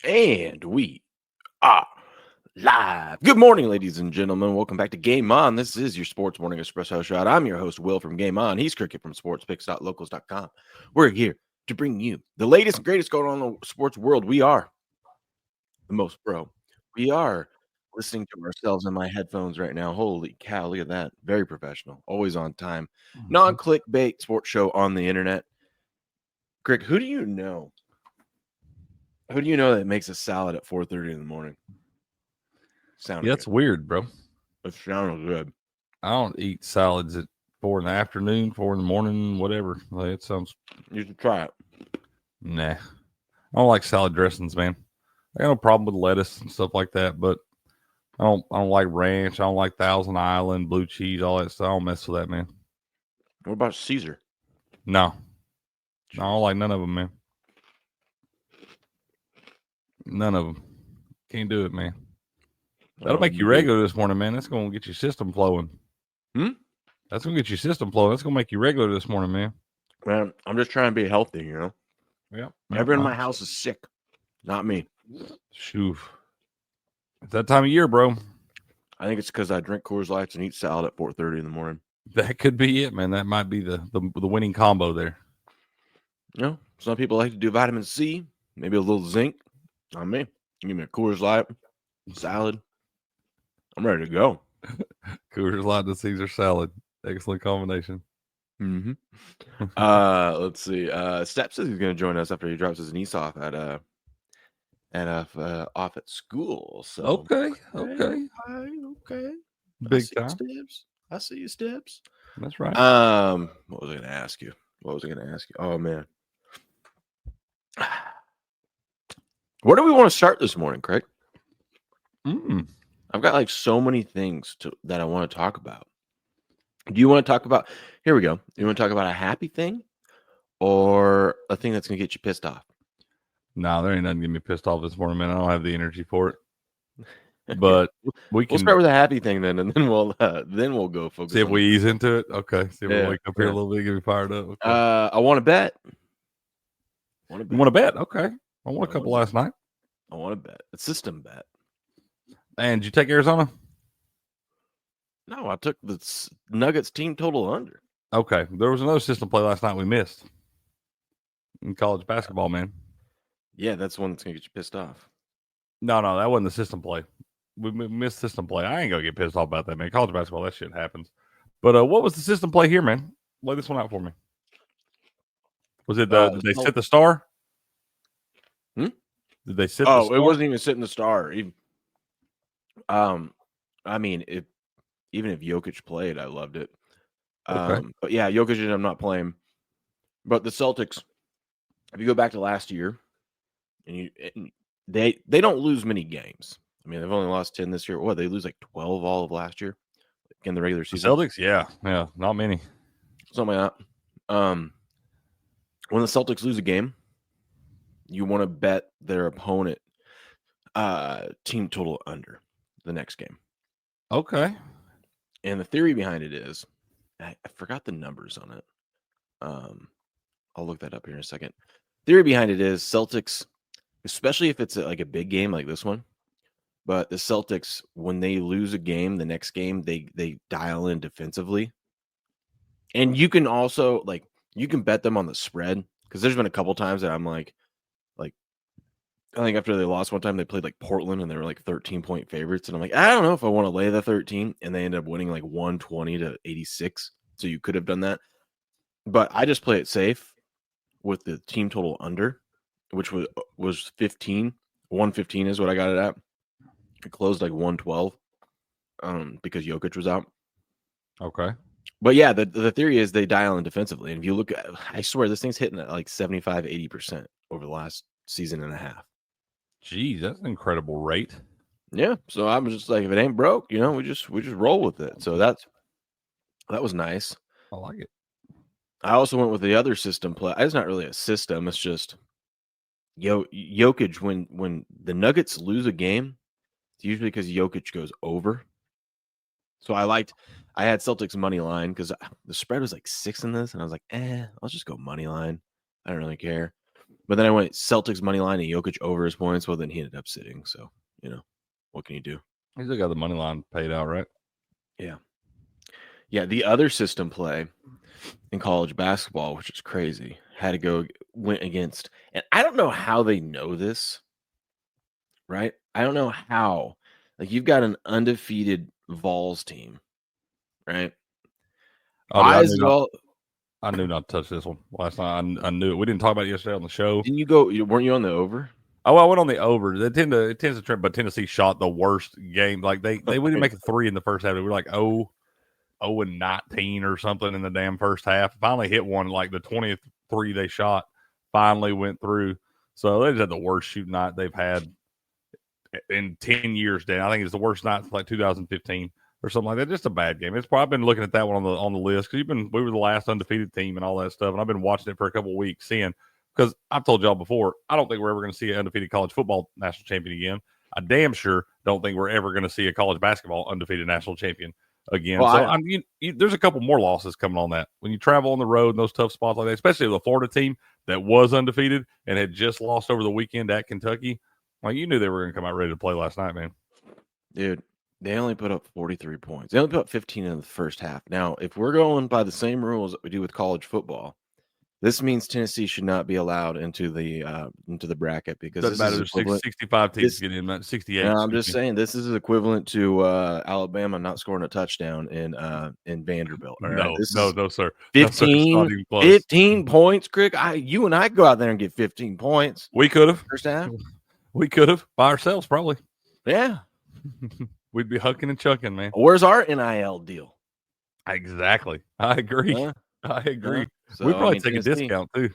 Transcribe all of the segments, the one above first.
And we are live. Good morning, ladies and gentlemen. Welcome back to Game On. This is your Sports Morning Espresso Shot. I'm your host, Will from Game On. He's Cricket from sportspicks.locals.com. We're here to bring you the latest and greatest going on in the sports world. We are the most pro. We are listening to ourselves in my headphones right now. Holy cow, look at that. Very professional. Always on time. Non-clickbait sports show on the internet. Crick, who do you know? Who do you know that makes a salad at 4:30 in the morning? Yeah, that's weird, bro. It sounds good. I don't eat salads at 4 in the afternoon, 4 in the morning, whatever. Like, it sounds. You should try it. Nah, I don't like salad dressings, man. I got no problem with lettuce and stuff like that, but I don't like ranch. I don't like Thousand Island, blue cheese, all that stuff. I don't mess with that, man. What about Caesar? No, I don't like none of them, man. None of them. Can't do it, man. That'll make you regular this morning, man. That's going to get your system flowing. That's going to get your system flowing. That's going to make you regular this morning, man. Man, I'm just trying to be healthy, you know? Yeah. Everyone in my house is sick. Not me. Shoo. It's that time of year, bro. I think it's because I drink Coors Lights and eat salad at 4:30 in the morning. That could be it, man. That might be the winning combo there. You know, some people like to do vitamin C, maybe a little zinc. Not me. Give me a Coors Light, salad. I'm ready to go. Coors Light and Caesar salad. Excellent combination. Mm-hmm. Let's see. Steps is going to join us after he drops his niece off at off at school. So okay. Big time. Steps. I see you, Steps. That's right. What was I going to ask you? Oh man. Where do we want to start this morning, Craig? I've got like so many things that I want to talk about. Do you want to talk about? Here we go. You want to talk about a happy thing or a thing that's going to get you pissed off? No, there ain't nothing getting me pissed off this morning, man. I don't have the energy for it. But we'll start with a happy thing then, and then we'll go focus. See if we ease into it. Okay. See if we wake up here a little bit, get me fired up. Okay. I want to bet. You want to bet? Okay. I won a couple last night. I want to bet. A system bet. And did you take Arizona? No, I took the Nuggets team total under. Okay. There was another system play last night we missed in college basketball, man. Yeah, that's the one that's going to get you pissed off. No, that wasn't the system play. We missed system play. I ain't going to get pissed off about that, man. College basketball, that shit happens. But what was the system play here, man? Lay this one out for me. Was it did they sit the star? Did they sit the star? It wasn't even sitting the star. I mean, even if Jokic played, I loved it. Okay. But yeah, Jokic ended up not playing. But the Celtics, if you go back to last year, and they don't lose many games. I mean, they've only lost 10 this year. What, they lose like 12 all of last year in the regular season? Celtics, yeah, not many. Something like that. When the Celtics lose a game, you want to bet their opponent team total under the next game. Okay. And the theory behind it is, I forgot the numbers on it. I'll look that up here in a second. Theory behind it is Celtics, especially if it's like a big game like this one, but the Celtics, when they lose a game, the next game, they dial in defensively. And you can also, you can bet them on the spread, because there's been a couple times that I'm like, I think after they lost one time, they played like Portland and they were like 13-point favorites. And I'm like, I don't know if I want to lay the 13. And they ended up winning like 120-86. So you could have done that. But I just play it safe with the team total under, which was 15. 115 is what I got it at. It closed like 112 because Jokic was out. Okay. But yeah, the theory is they dial in defensively. And if you look at, I swear this thing's hitting at like 75-80% over the last season and a half. Geez, that's an incredible rate. Yeah. So I'm just like, if it ain't broke, we just roll with it. So that was nice. I like it. I also went with the other system play. It's not really a system. It's just Jokic, when the Nuggets lose a game, it's usually because Jokic goes over. So I had Celtics money line because the spread was like 6 in this, and I was like, I'll just go money line. I don't really care. But then I went Celtics money line and Jokic over his points. Well, then he ended up sitting. So, what can you do? He's still got the money line paid out, right? Yeah. Yeah. The other system play in college basketball, which is crazy, went against, and I don't know how they know this, right? I don't know how. Like, you've got an undefeated Vols team, right? Oh, dude, Why is it all? I knew not to touch this one last night. I knew it. We didn't talk about it yesterday on the show. Didn't weren't you on the over? Oh, I went on the over. It tends to trend, but Tennessee shot the worst game. Like we didn't make a 3 in the first half. We were like 0-19 or something in the damn first half. Finally hit one, like the 20th 3 they shot finally went through. So they just had the worst shooting night they've had in 10 years, Dan. I think it's the worst night since like 2015 or something like that. Just a bad game. It's probably, I've been looking at that one on the list because we were the last undefeated team and all that stuff, and I've been watching it for a couple of weeks, seeing, because I've told y'all before, I don't think we're ever going to see an undefeated college football national champion again. I damn sure don't think we're ever going to see a college basketball undefeated national champion again. Well, so there's a couple more losses coming on that. When you travel on the road in those tough spots like that, especially the Florida team that was undefeated and had just lost over the weekend at Kentucky, like, you knew they were going to come out ready to play last night, man. Dude, they only put up 43 points. They only put up 15 in the first half. Now, if we're going by the same rules that we do with college football, this means Tennessee should not be allowed into the bracket because Doesn't matter. There's 65 teams get in, 68. I'm just saying this is equivalent to Alabama not scoring a touchdown in Vanderbilt. All right? No, sir. 15, 15 points, Crick. You and I go out there and get 15 points. We could have. First half. We could have by ourselves, probably. Yeah. We'd be hucking and chucking, man. Where's our NIL deal? Exactly. I agree. I agree. So, we'd probably take a discount too.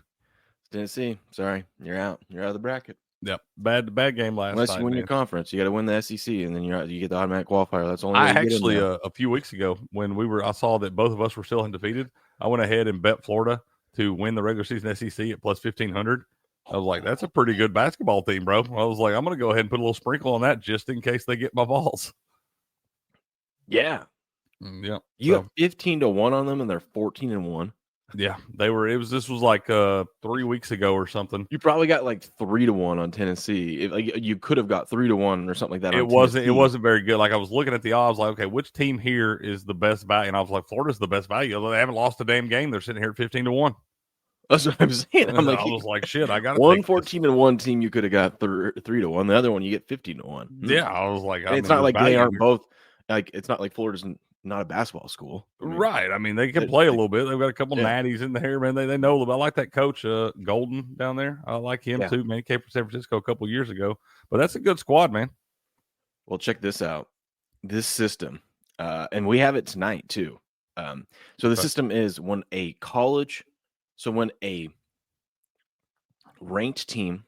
Tennessee, sorry, you're out. You're out of the bracket. Yep, bad game last Unless night. You win your conference, you got to win the SEC, and then you get the automatic qualifier. That's the only way I actually a few weeks ago when I saw that both of us were still undefeated. I went ahead and bet Florida to win the regular season SEC at plus 1,500. I was like, that's a pretty good basketball team, bro. I was like, I'm going to go ahead and put a little sprinkle on that just in case they get my balls. Yeah. Yeah. You have 15-1 on them, and they're 14-1. Yeah, they were. This was like 3 weeks ago or something. You probably got like 3-1 on Tennessee. You could have got 3-1 or something like that. It wasn't very good. Like, I was looking at the odds, like, okay, which team here is the best value? And I was like, Florida's the best value. They haven't lost a damn game. They're sitting here at 15-1. That's what I'm saying. I was like, shit, I got one 14-1 team. You could have got 3-1. The other one, you get 15-1. Yeah, I was like, it's not like they aren't both. Like, it's not like Florida's not a basketball school, right? I mean, they can play a little bit. They've got a couple natties in there, man. They know a little bit. I like that coach, Golden down there. I like him too, man. He came from San Francisco a couple years ago, but that's a good squad, man. Well, check this out. This system, and we have it tonight too. So the system is when a ranked team,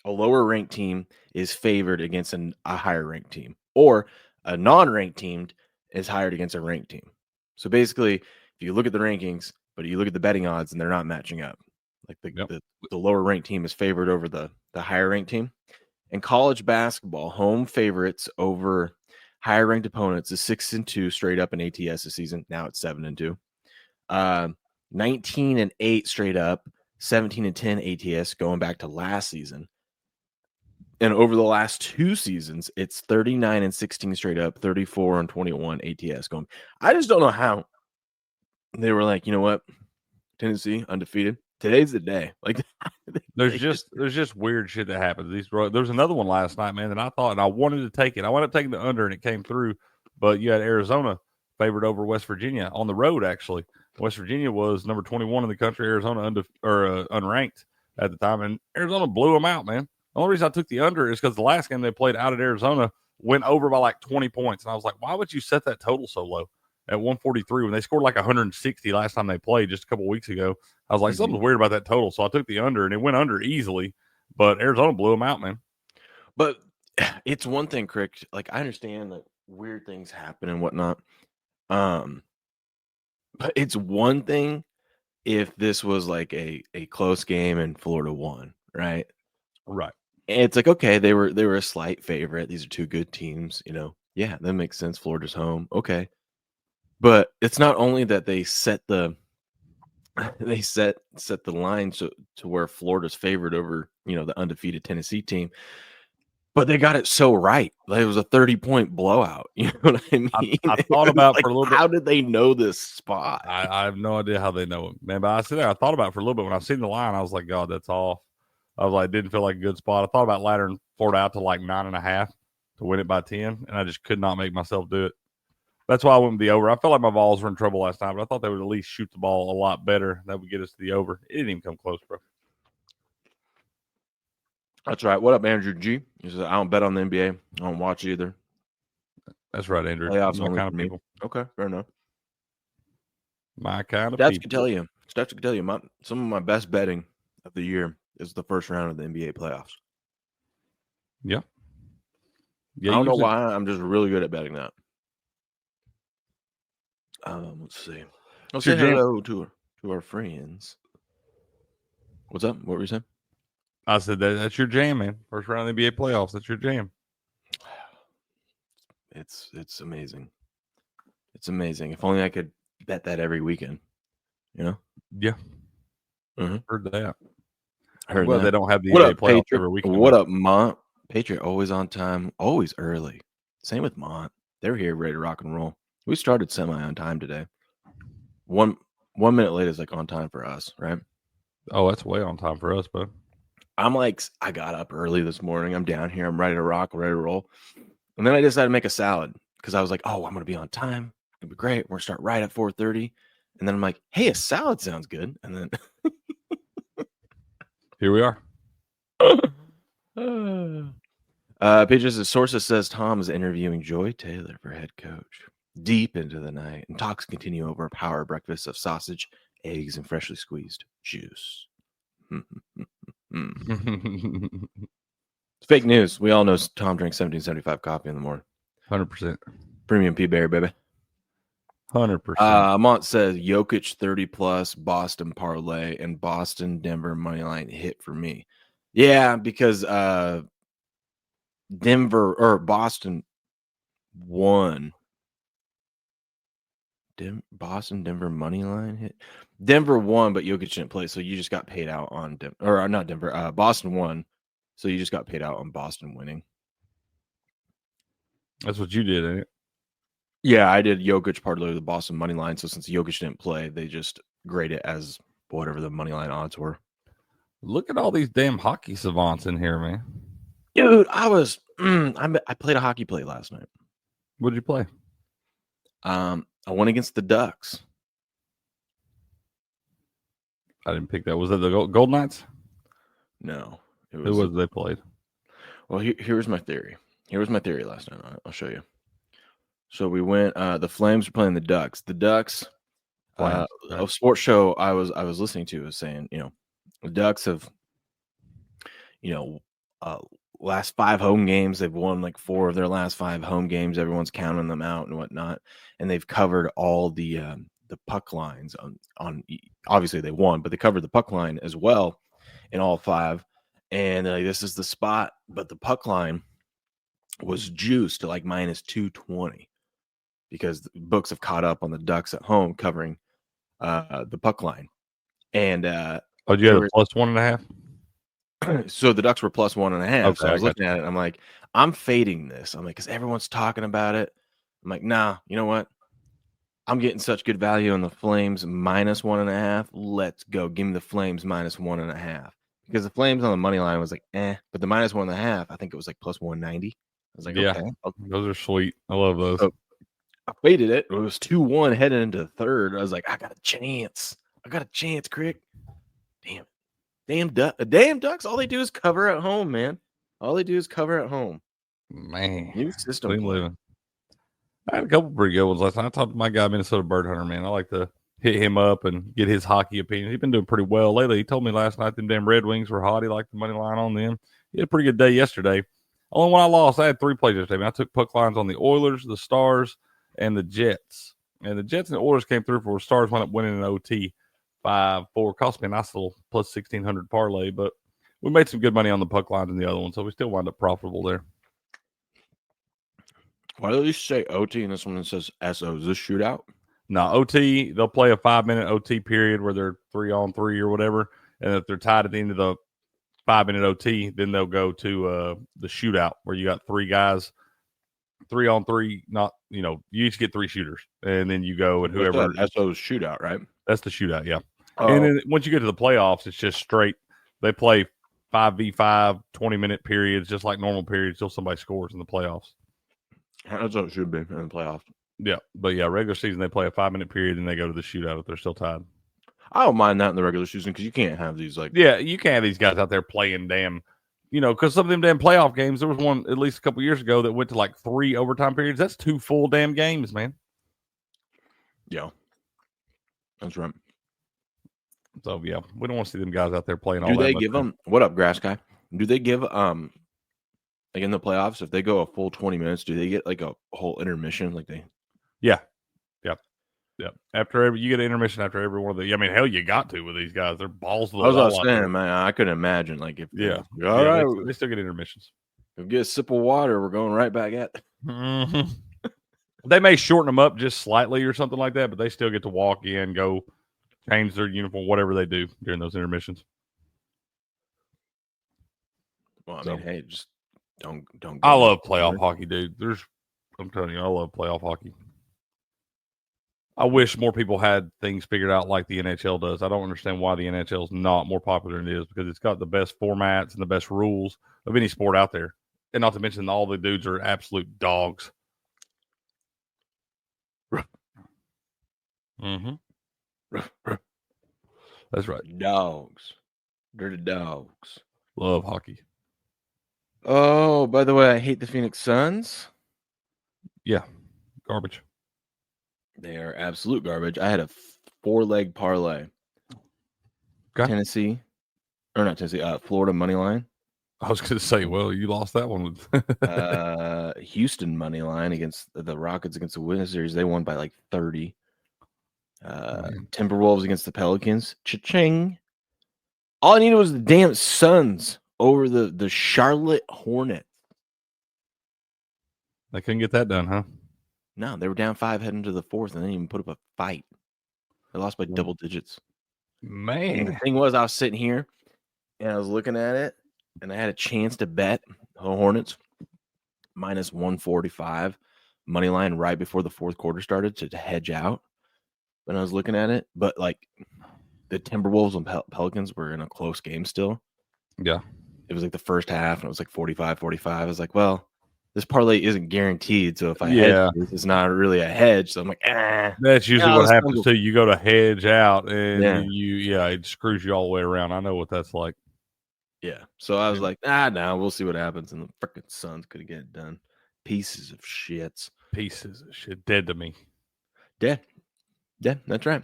a lower ranked team is favored against a higher ranked team, or a non-ranked team is hired against a ranked team. So basically, if you look at the rankings, but you look at the betting odds and they're not matching up, like the lower ranked team is favored over the higher ranked team. In college basketball, home favorites over higher ranked opponents is 6-2 straight up in ATS this season. Now it's 7-2. 19-8 straight up, 17-10 ATS going back to last season. And over the last 2 seasons, it's 39-16 straight up, 34-21 ATS going. I just don't know how they were like, you know what, Tennessee undefeated. Today's the day. Like, there's just weird shit that happens. There's another one last night, man, that I thought, and I wanted to take it. I wound up taking the under, and it came through. But you had Arizona favored over West Virginia on the road. Actually, West Virginia was number 21 in the country. Arizona unranked at the time, and Arizona blew them out, man. The only reason I took the under is because the last game they played out at Arizona went over by like 20 points. And I was like, why would you set that total so low at 143 when they scored like 160 last time they played just a couple weeks ago? I was like, something's weird about that total. So I took the under, and it went under easily. But Arizona blew them out, man. But it's one thing, Crick. Like, I understand that weird things happen and whatnot. But it's one thing if this was like a close game and Florida won, right? Right. And it's like, okay, they were a slight favorite. These are 2 good teams, Yeah, that makes sense. Florida's home. Okay. But it's not only that they set the they set the line to where Florida's favored over, the undefeated Tennessee team. But they got it so right. Like, it was a 30-point blowout. You know what I mean? I thought about for a little bit. How did they know this spot? I have no idea how they know it, man. But I sit there, I thought about it for a little bit. When I seen the line, I was like, God, that's off. I was like, didn't feel like a good spot. I thought about laddering Florida out to like 9.5 to win it by 10, and I just could not make myself do it. That's why I went with the over. I felt like my Vols were in trouble last time, but I thought they would at least shoot the ball a lot better. That would get us to the over. It didn't even come close, bro. That's right. What up, Andrew G? He says, I don't bet on the NBA. I don't watch either. That's right, Andrew. Playoffs My only kind for of me. people. Okay, fair enough. My kind of Stats people. can tell you. Some of my best betting of the year is the first round of the NBA playoffs. Yeah. I don't know why. I'm just really good at betting that. Let's see. I'll say hello to our friends. What's up? What were you saying? I said that's your jam, man. First round of the NBA playoffs. That's your jam. It's amazing. It's amazing. If only I could bet that every weekend. Yeah. Mm-hmm. Heard that. Well, they don't have the NBA playoffs Patriot? every weekend. What up, Mont? Patriot always on time, always early. Same with Mont. They're here ready to rock and roll. We started semi on time today. 1 minute late is like on time for us, right? Oh, that's way on time for us, bud. I'm like, I got up early this morning. I'm down here. I'm ready to rock, ready to roll. And then I decided to make a salad because I was like, oh, I'm going to be on time. It'll be great. We're going to start right at 4:30. And then I'm like, hey, a salad sounds good. And then here we are. Pages' sources says Tom is interviewing Joy Taylor for head coach deep into the night, and talks continue over a power breakfast of sausage, eggs, and freshly squeezed juice. Fake news. We all know Tom drinks 1775 coffee in the morning. 100%. Premium P-Berry, baby. 100%. Mont says Jokic 30+ Boston parlay and Boston Denver money line hit for me. Yeah, because Boston won. Boston Denver money line hit. Denver won, but Jokic didn't play, so you just got paid out on not Denver. Boston won, so you just got paid out on Boston winning. That's what you did, ain't it? Yeah, I did Jokic parlay the Boston money line. So since Jokic didn't play, they just grade it as whatever the money line odds were. Look at all these damn hockey savants in here, man. Dude, I played a hockey play last night. What did you play? I went against the Ducks. I didn't pick that. Was it the Gold Knights? No. Who was they played? Well, here's my theory. Here was my theory last night. I'll show you. So we went. The Flames were playing the Ducks. The Ducks. Right. A sports show I was listening to was saying, the Ducks have, last 5 home games, they've won like 4 of their last 5 home games. Everyone's counting them out and whatnot, and they've covered all the puck lines on. Obviously, they won, but they covered the puck line as well in all 5. And this is the spot, but the puck line was juiced to like -220 because the books have caught up on the Ducks at home covering the puck line. And you had a +1.5. So the Ducks were +1.5. Okay, so I was looking at it. I'm like, I'm fading this. I'm like, because everyone's talking about it. I'm like, nah, you know what? I'm getting such good value on the Flames -1.5. Let's go. Give me the Flames -1.5. Because the Flames on the money line was like, but the -1.5, I think it was like +190. I was like, yeah, okay. Those are sweet. I love those. So I faded it. It was 2-1 heading into the third. I was like, I got a chance, Crick. Damn Ducks. All they do is cover at home, man. All they do is cover at home. Man, New system living. I had a couple pretty good ones last night. I talked to my guy, Minnesota Bird Hunter, man. I like to hit him up and get his hockey opinion. He's been doing pretty well lately. He told me last night them damn Red Wings were hot. He liked the money line on them. He had a pretty good day yesterday. Only one I lost, I had 3 plays yesterday. Man, I took puck lines on the Oilers, the Stars, and the Jets. And the Jets and the Oilers came through for Stars wound up winning an OT 5-4. Cost me a nice little plus 1,600 parlay, but we made some good money on the puck lines and the other one, so we still wound up profitable there. Why do you say OT and this one says SO? Is this shootout? No, OT, they'll play a 5-minute OT period where they're 3-on-3 or whatever. And if they're tied at the end of the 5-minute OT, then they'll go to the shootout where you got 3 guys, 3-on-3. Not, you each get 3 shooters. And then you go and whoever. That's a shootout, right? That's the shootout, yeah. Oh. And then once you get to the playoffs, it's just straight. They play 5v5, 20-minute periods, just like normal periods, till somebody scores in the playoffs. That's what it should be in the playoffs. Yeah, but yeah, regular season they play a 5-minute period and they go to the shootout if they're still tied. I don't mind that in the regular season because you can't have these Yeah, you can't have these guys out there playing damn, because some of them damn playoff games. There was one at least a couple years ago that went to like 3 overtime periods. That's 2 full damn games, man. Yeah, that's right. So yeah, we don't want to see them guys out there playing all Do that. they give them what up, Grass Guy? Do they give like in the playoffs if they go a full 20 minutes? Do they get like a whole intermission? Like they? Yeah. After you get an intermission after every one of the. I mean, hell, you got to with these guys. They're balls to the wall. I was saying, man, I couldn't imagine like if all right, they still get intermissions. If we get a sip of water, we're going right back at. Mm-hmm. They may shorten them up just slightly or something like that, but they still get to walk in, go change their uniform, whatever they do during those intermissions. Well, I mean, hey, just don't. I love playoff hockey, dude. I'm telling you, I love playoff hockey. I wish more people had things figured out like the NHL does. I don't understand why the NHL is not more popular than it is because it's got the best formats and the best rules of any sport out there. And not to mention all the dudes are absolute dogs. Mm-hmm. That's right. Dogs. Dirty dogs. Love hockey. Oh, by the way, I hate the Phoenix Suns. Yeah. Garbage. They are absolute garbage. I had a 4-leg parlay. Okay. Florida money line. I was going to say, well, you lost that one with Houston money line against the Rockets against the Wizards. They won by like 30. Timberwolves against the Pelicans. Cha-ching. All I needed was the damn Suns over the Charlotte Hornets. They couldn't get that done, huh? No, they were down 5 heading to the fourth, and they didn't even put up a fight. They lost by double digits. Man. And the thing was, I was sitting here, and I was looking at it, and I had a chance to bet the Hornets minus 145 money line right before the fourth quarter started to hedge out. When I was looking at it, but like the Timberwolves and Pelicans were in a close game still. Yeah. It was like the first half, and it was like 45-45. I was like, well, this parlay isn't guaranteed, so if I hedge this, it's not really a hedge. So I'm like, That's usually what happens too. You go to hedge out, and it screws you all the way around. I know what that's like. Yeah. So I was like, no, we'll see what happens. And the freaking Suns could get it done. Pieces of shits. Pieces of shit. Dead to me. Dead. Yeah, that's right.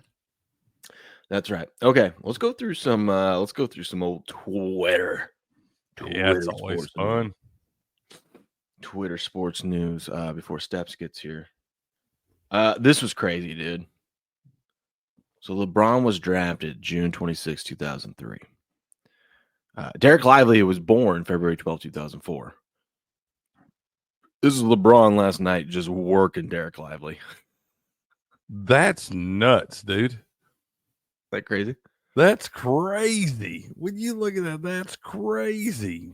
That's right. Okay, let's go through some old Twitter. Yeah, it's always fun. Twitter sports news before Steps gets here. This was crazy, dude. So LeBron was drafted June 26, 2003. Derek Lively was born February 12, 2004. This is LeBron last night just working Derek Lively. That's nuts, dude. That crazy? That's crazy. When you look at that, that's crazy.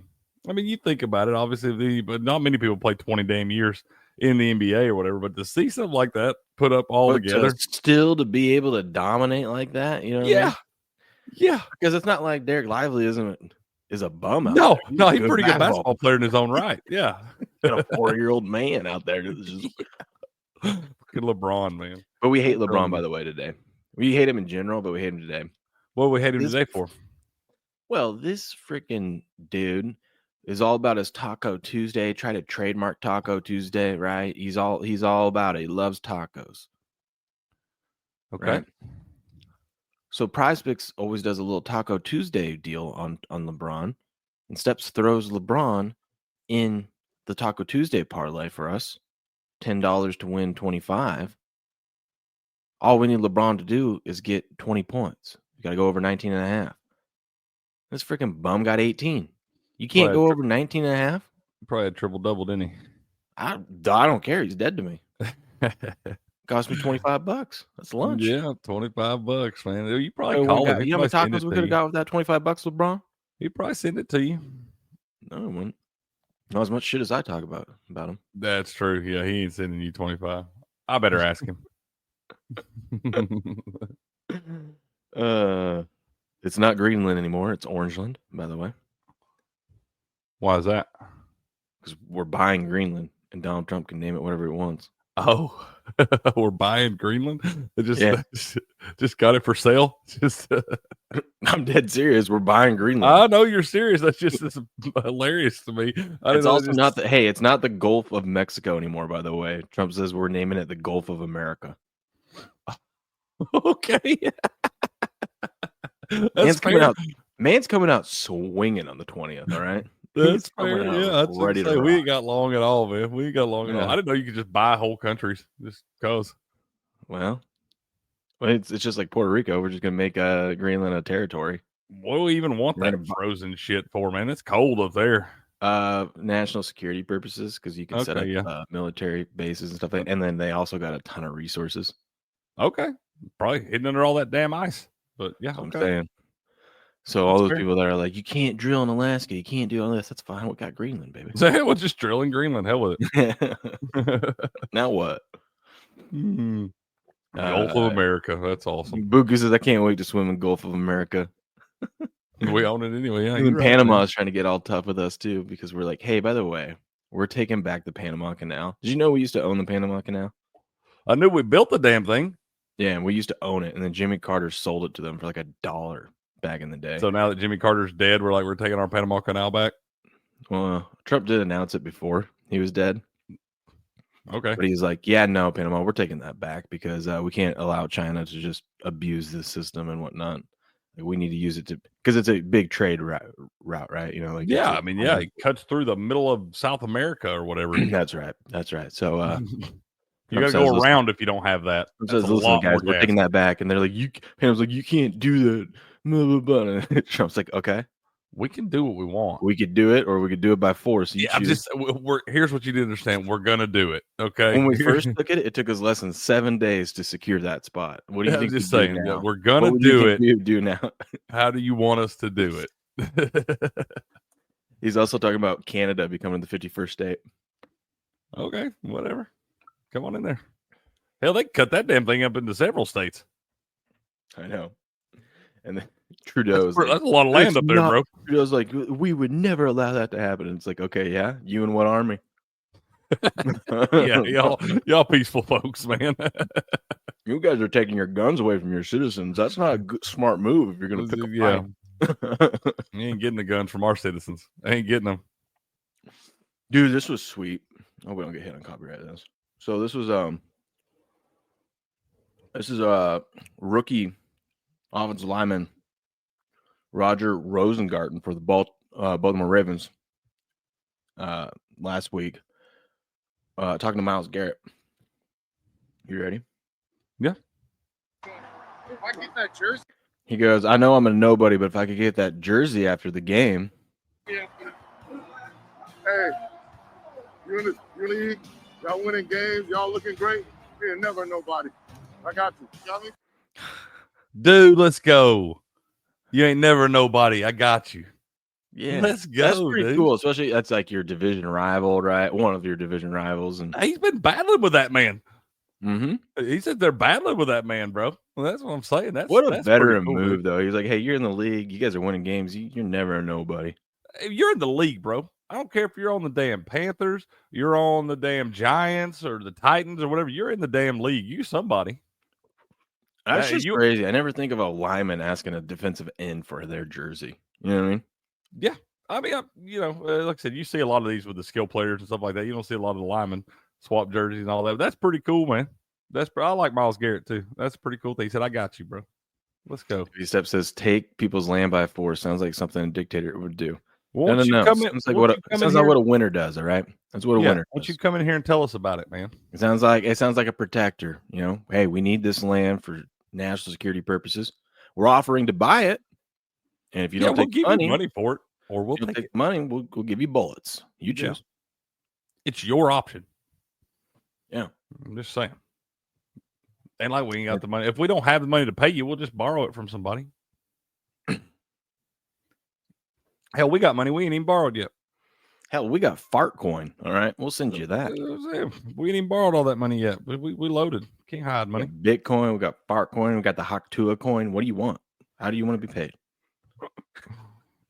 I mean, you think about it, obviously, but not many people play 20 damn years in the NBA or whatever. But to see something like that put up all together, still to be able to dominate like that, you know? What I mean? Yeah. Because it's not like Derek Lively is a bum out there. No, he's a pretty good basketball player in his own right. Yeah, and a 4-year-old man out there. Just... Look at LeBron, man. But we hate LeBron, by the way, today. We hate him in general, but we hate him today. What we hate him today for? Well, this freaking dude is all about his Taco Tuesday. Try to trademark Taco Tuesday, right? He's all about it. He loves tacos. Okay. Right? So PrizePicks always does a little Taco Tuesday deal on LeBron, and Steps throws LeBron in the Taco Tuesday parlay for us. $10 to win 25. All we need LeBron to do is get 20 points. You got to go over 19 and a half. This freaking bum got 18. You can't go over 19 and a half? Probably had triple-double, didn't he? I don't care. He's dead to me. Cost me $25. That's lunch. Yeah, $25, man. You probably One call guy, him. He you know how many probably send tacos it we to could have you. got with that $25, LeBron? He probably send it to you. No, it wouldn't. Not as much shit as I talk about him. That's true. Yeah, he ain't sending you 25. I better ask him. It's not Greenland anymore. It's Orangeland, by the way, Why is that? because we're buying Greenland, and Donald Trump can name it whatever he wants. Oh, we're buying Greenland. It Yeah. just got it for sale. Just I'm dead serious. We're buying Greenland. I know you're serious. That's hilarious to me. It's also not the it's not the Gulf of Mexico anymore, by the way. Trump says we're naming it the Gulf of America. Okay. That's fair. Man's coming out swinging on the 20th, all right? That's fair. Yeah, ready to we rock. ain't got long at all, man. We ain't got long at all. I didn't know you could just buy whole countries just because. Well, it's just like Puerto Rico. We're just gonna make Greenland a territory. What do we even want that frozen shit for, man? It's cold up there. National security purposes, because you can set up military bases and stuff like that. And then they also got a ton of resources. Okay. Probably hidden under all that damn ice. But yeah, I'm saying. So all those people that are like, you can't drill in Alaska, you can't do all this. That's fine. We got Greenland, baby. So we'll just drill in Greenland. Hell with it. Now what? Gulf of America. That's awesome. Buku says, I can't wait to swim in Gulf of America. We own it anyway. Yeah, even Panama is trying to get all tough with us too, because we're like, hey, by the way, we're taking back the Panama Canal. Did you know we used to own the Panama Canal? I knew we built the damn thing. Yeah, and we used to own it, and then Jimmy Carter sold it to them for like $1 back in the day. So now that Jimmy Carter's dead, we're taking our Panama Canal back. Well, Trump did announce it before he was dead. Okay. But he's like, yeah, no, Panama, we're taking that back because we can't allow China to just abuse this system and whatnot. Like, we need to use it because it's a big trade route, right? You know, like it cuts through the middle of South America or whatever. That's right. So you got to go around if you don't have that. Says, listen, guys, we're taking that back, and they're like, Panama's like, you can't do that. Blah, blah, blah. And Trump's like, okay, we can do what we want. We could do it, or we could do it by force. Here's what you need to understand. We're gonna do it. Okay. When we first took it, it took us less than 7 days to secure that spot. What do you think? I'm just saying, we're gonna do it. Do now? How do you want us to do it? He's also talking about Canada becoming the 51st state. Okay, whatever. Come on in there. Hell, they cut that damn thing up into several states. I know. And then Trudeau's that's a lot of land up there, bro. Trudeau's like, we would never allow that to happen. And it's like, okay, yeah, you and what army? Yeah, y'all peaceful folks, man. You guys are taking your guns away from your citizens. That's not a good, smart move if you're going to pick a fight. You ain't getting the guns from our citizens. I ain't getting them. Dude, this was sweet. Oh, we don't get hit on copyright this. So this was rookie offensive lineman Roger Rosengarten for the Baltimore Ravens last week. Talking to Myles Garrett. You ready? Yeah. If I get that jersey. He goes, I know I'm a nobody, but if I could get that jersey after the game. Yeah. Hey, you're in the league. Y'all winning games. Y'all looking great. You're never nobody. I got you. You got me? Dude, let's go. You ain't never nobody. I got you. Yeah, let's go. That's pretty cool, especially that's like your division rival, right? One of your division rivals, and he's been battling with that man. Mm-hmm. He said they're battling with that man, bro. Well, that's what I'm saying. That's a veteran move, though. He's like, hey, you're in the league. You guys are winning games. You're never a nobody. You're in the league, bro. I don't care if you're on the damn Panthers, you're on the damn Giants or the Titans or whatever. You're in the damn league. You somebody. That's just crazy. I never think of a lineman asking a defensive end for their jersey. You know what I mean? Yeah. I mean, like I said, you see a lot of these with the skill players and stuff like that. You don't see a lot of the linemen swap jerseys and all that. But that's pretty cool, man. I like Myles Garrett too. That's a pretty cool thing. He said, I got you, bro. Let's go. Step says, take people's land by force. Sounds like something a dictator would do. No. Sounds like what a winner does, all right? That's what a winner does. Why don't you come in here and tell us about it, man? It sounds like a protector, you know. Hey, we need this land for national security purposes. We're offering to buy it. And if you don't take money for it, or we'll take money, we'll give you bullets. You choose. It's your option. Yeah. I'm just saying. And like we ain't got the money. If we don't have the money to pay you, we'll just borrow it from somebody. Hell, we got money. We ain't even borrowed yet. Hell, we got fart coin. All right, we'll send you that. We ain't even borrowed all that money yet. We loaded. Can't hide money. We got Bitcoin. We got fart coin. We got the Haktua coin. What do you want? How do you want to be paid?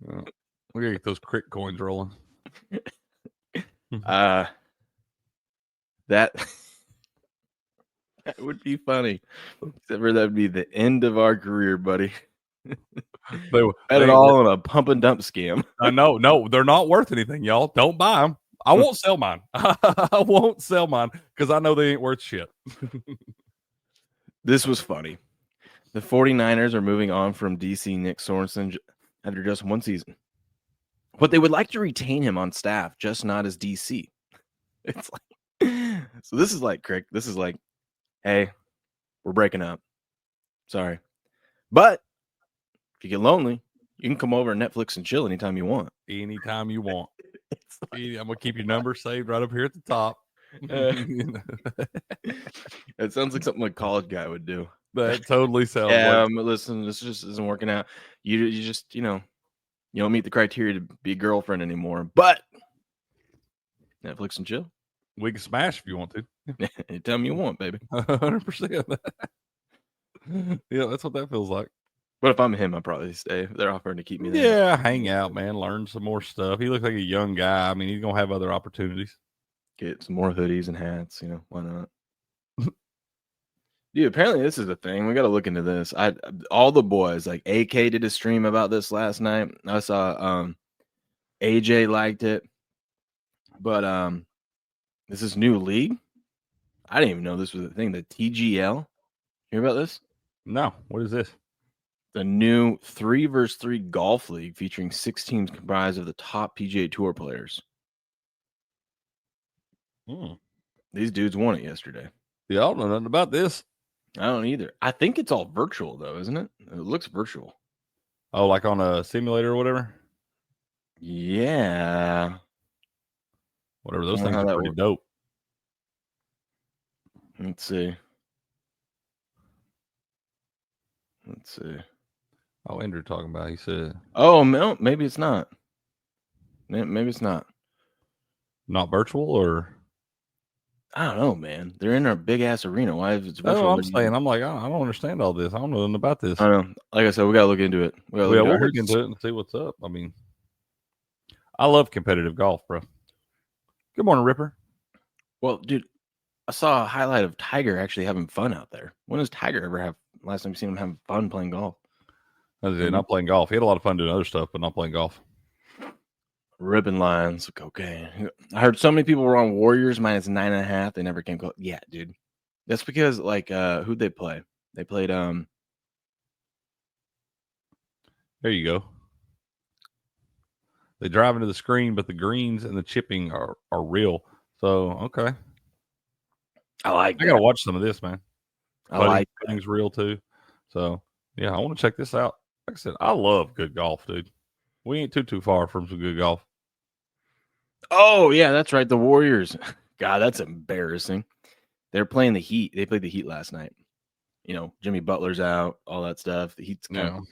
We gotta get those crick coins rolling. That would be funny. Except for that would be the end of our career, buddy. They it all on a pump and dump scam. I know. No, they're not worth anything, y'all. Don't buy them. I won't sell mine. I won't sell mine because I know they ain't worth shit. This was funny. The 49ers are moving on from DC Nick Sorensen after just one season. But they would like to retain him on staff, just not as DC. It's like, so this is like, Crick, this is like, hey, we're breaking up. Sorry. But if you get lonely, you can come over and Netflix and chill anytime you want. Anytime you want. Like, I'm going to keep your number saved right up here at the top. It sounds like something a college guy would do. That totally sounds like. Listen, this just isn't working out. You just, you don't meet the criteria to be a girlfriend anymore. But Netflix and chill. We can smash if you want to. Anytime you want, baby. 100%. Yeah, that's what that feels like. But if I'm him, I'll probably stay. They're offering to keep me there. Yeah, hang out, man. Learn some more stuff. He looks like a young guy. I mean, he's going to have other opportunities. Get some more hoodies and hats. Why not? Dude, apparently this is a thing. We got to look into this. All the boys, like AK did a stream about this last night. I saw AJ liked it. But this is new league. I didn't even know this was a thing. The TGL. Hear about this? No. What is this? The new 3-versus-3 golf league featuring 6 teams comprised of the top PGA Tour players. These dudes won it yesterday. Yeah, I don't know nothing about this. I don't either. I think it's all virtual, though, isn't it? It looks virtual. Oh, like on a simulator or whatever? Yeah. Whatever. Those things are pretty dope. Let's see. Oh, Andrew talking about. He said. Oh, no, maybe it's not. Maybe it's not. Not virtual, or I don't know, man. They're in our big ass arena. Why is it virtual? Oh, I'm saying. I'm like, I don't understand all this. I don't know nothing about this. I don't know. Like I said, we gotta look into it. We'll look into it and see what's up. I mean, I love competitive golf, bro. Good morning, Ripper. Well, dude, I saw a highlight of Tiger actually having fun out there. When does Tiger ever have? Last time you seen him having fun playing golf? Not playing golf. He had a lot of fun doing other stuff, but not playing golf. Ribbon lines, cocaine. I heard so many people were on Warriors minus 9.5. They never came close. Yeah, dude. That's because who'd they play? They played There you go. They drive into the screen, but the greens and the chipping are real. So okay. I gotta watch some of this, man. Putting's real too. So yeah, I want to check this out. Like I said, I love good golf, dude. We ain't too far from some good golf. Oh yeah, that's right. The Warriors. God, that's embarrassing. They're playing the Heat. They played the Heat last night. Jimmy Butler's out, all that stuff. The Heat's kind of.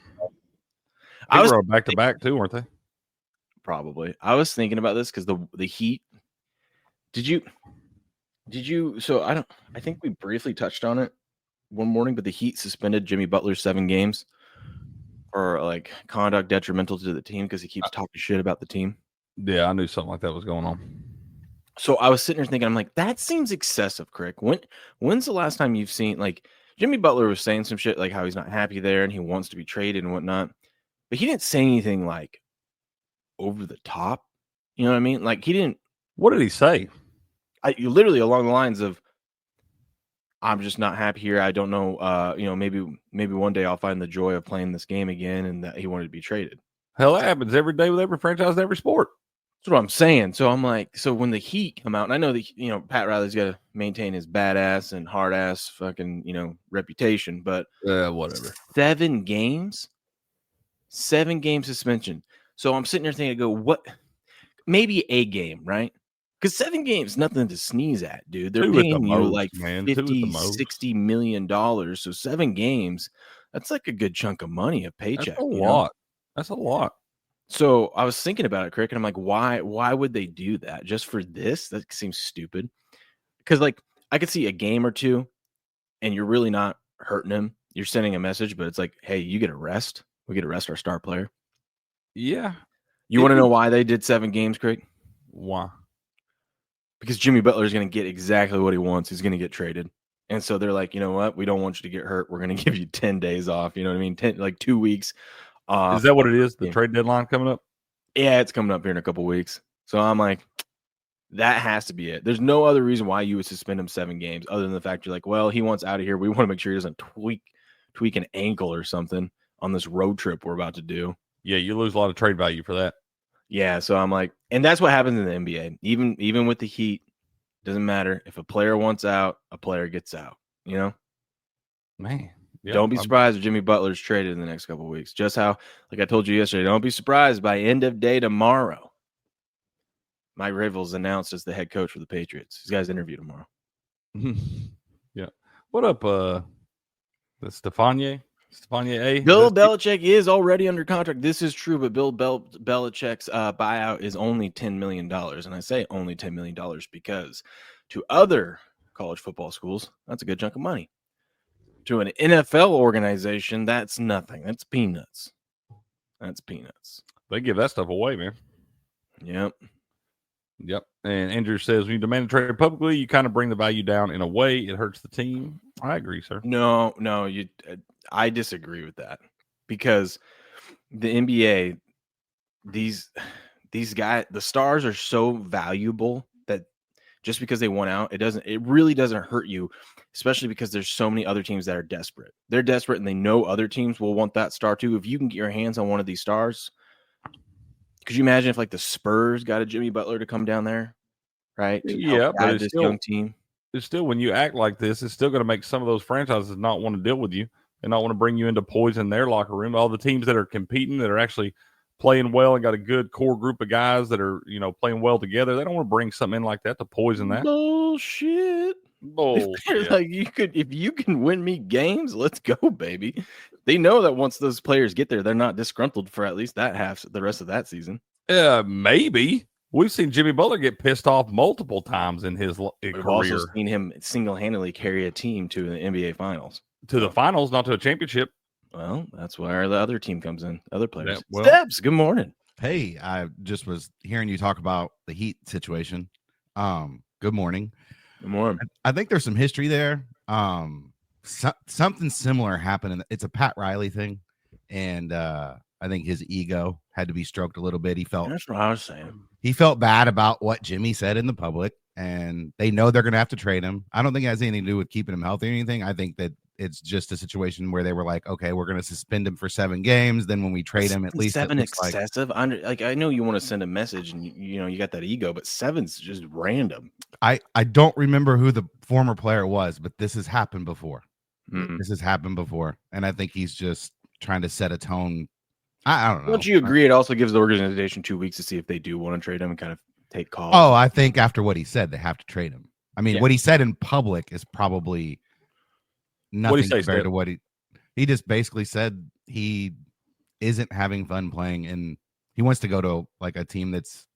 I was back to back too, weren't they? Probably. I was thinking about this because the Heat. Did you? So I think we briefly touched on it one morning, but the Heat suspended Jimmy Butler 7 games for like conduct detrimental to the team because he keeps talking shit about the team. Yeah, I knew something like that was going on. So I was sitting there thinking, I'm like, that seems excessive, Crick. When's the last time you've seen, like, Jimmy Butler was saying some shit like how he's not happy there and he wants to be traded and whatnot, but he didn't say anything like over the top. You know what I mean? Like he didn't. What did he say? Literally along the lines of, I'm just not happy here. I don't know. Maybe one day I'll find the joy of playing this game again, and that he wanted to be traded. Hell, that happens every day with every franchise and every sport. That's what I'm saying. So I'm like, so when the Heat come out, and I know that Pat Riley's got to maintain his badass and hard ass fucking reputation, but whatever. 7 game suspension. So I'm sitting there thinking, what? Maybe a game, right? Because 7 games, nothing to sneeze at, dude. They're 2 at the paying you most, like man. 2 at the 50, most. $60 million. So 7 games, that's like a good chunk of money, a paycheck. That's a you lot. know? That's a lot. So I was thinking about it, Crick, and I'm like, why would they do that? Just for this? That seems stupid. Because like I could see a game or two, and you're really not hurting him. You're sending a message, but it's like, hey, you get a rest. We get to rest our star player. Yeah. You want to know why they did 7 games, Craig? Why? Because Jimmy Butler is going to get exactly what he wants. He's going to get traded. And so they're like, you know what? We don't want you to get hurt. We're going to give you 10 days off. You know what I mean? 2 weeks off. Is that what it is? The trade deadline coming up? Yeah, it's coming up here in a couple weeks. So I'm like, that has to be it. There's no other reason why you would suspend him 7 games other than the fact you're like, well, he wants out of here. We want to make sure he doesn't tweak an ankle or something on this road trip we're about to do. Yeah, you lose a lot of trade value for that. Yeah, so I'm like, and that's what happens in the NBA. Even with the Heat, doesn't matter. If a player wants out, a player gets out. You know, Man, yeah, don't be surprised if Jimmy Butler's traded in the next couple of weeks. Just how, like I told you yesterday, don't be surprised by end of day tomorrow. Mike Vrabel's announced as the head coach for the Patriots. He's got his interview tomorrow. Yeah. What up, the Stephania A? Bill Belichick is already under contract. This is true, but Bill Belichick's buyout is only $10 million. And I say only $10 million because to other college football schools, that's a good chunk of money. To an NFL organization, that's nothing. That's peanuts. That's peanuts. They give that stuff away, man. Yep. And Andrew says, when you demand a trade publicly, you kind of bring the value down in a way. It hurts the team. I agree, sir. No, I disagree with that because the NBA, these guys, the stars are so valuable that just because they won out, it really doesn't hurt you, especially because there's so many other teams that are desperate. They're desperate and they know other teams will want that star too. If you can get your hands on one of these stars, could you imagine if like the Spurs got a Jimmy Butler to come down there, right? Yeah, but it's this still, young team. It's still, when you act like this, it's still going to make some of those franchises not want to deal with you and not want to bring you into poison their locker room. All the teams that are competing, that are actually playing well and got a good core group of guys that are, playing well together, they don't want to bring something in like that to poison that. Bullshit. Like if you can win me games, let's go, baby. They know that once those players get there, they're not disgruntled for at least the rest of that season. Maybe. We've seen Jimmy Butler get pissed off multiple times in his career. We've also seen him single-handedly carry a team to the NBA Finals. To the finals, not to a championship. Well, that's where the other team comes in. Other players. Yeah, well, Steps, good morning. Hey, I just was hearing you talk about the Heat situation. Good morning. Good morning. I think there's some history there. Something similar happened. It's a Pat Riley thing. And I think his ego had to be stroked a little bit. That's what I was saying. He felt bad about what Jimmy said in the public, and they know they're going to have to trade him. I don't think it has anything to do with keeping him healthy or anything. I think that it's just a situation where they were like, okay, we're going to suspend him for 7 games. Then when we trade him, at least 7 excessive. I know you want to send a message and you got that ego, but 7's just random. I don't remember who the former player was, but this has happened before. Mm-hmm. This has happened before. And I think he's just trying to set a tone. I don't know. Don't you agree? It also gives the organization 2 weeks to see if they do want to trade him and kind of take calls. Oh, I think after what he said, they have to trade him. I mean, what he said in public is probably nothing compared to what he just basically said. He isn't having fun playing, and he wants to go to like a team that's,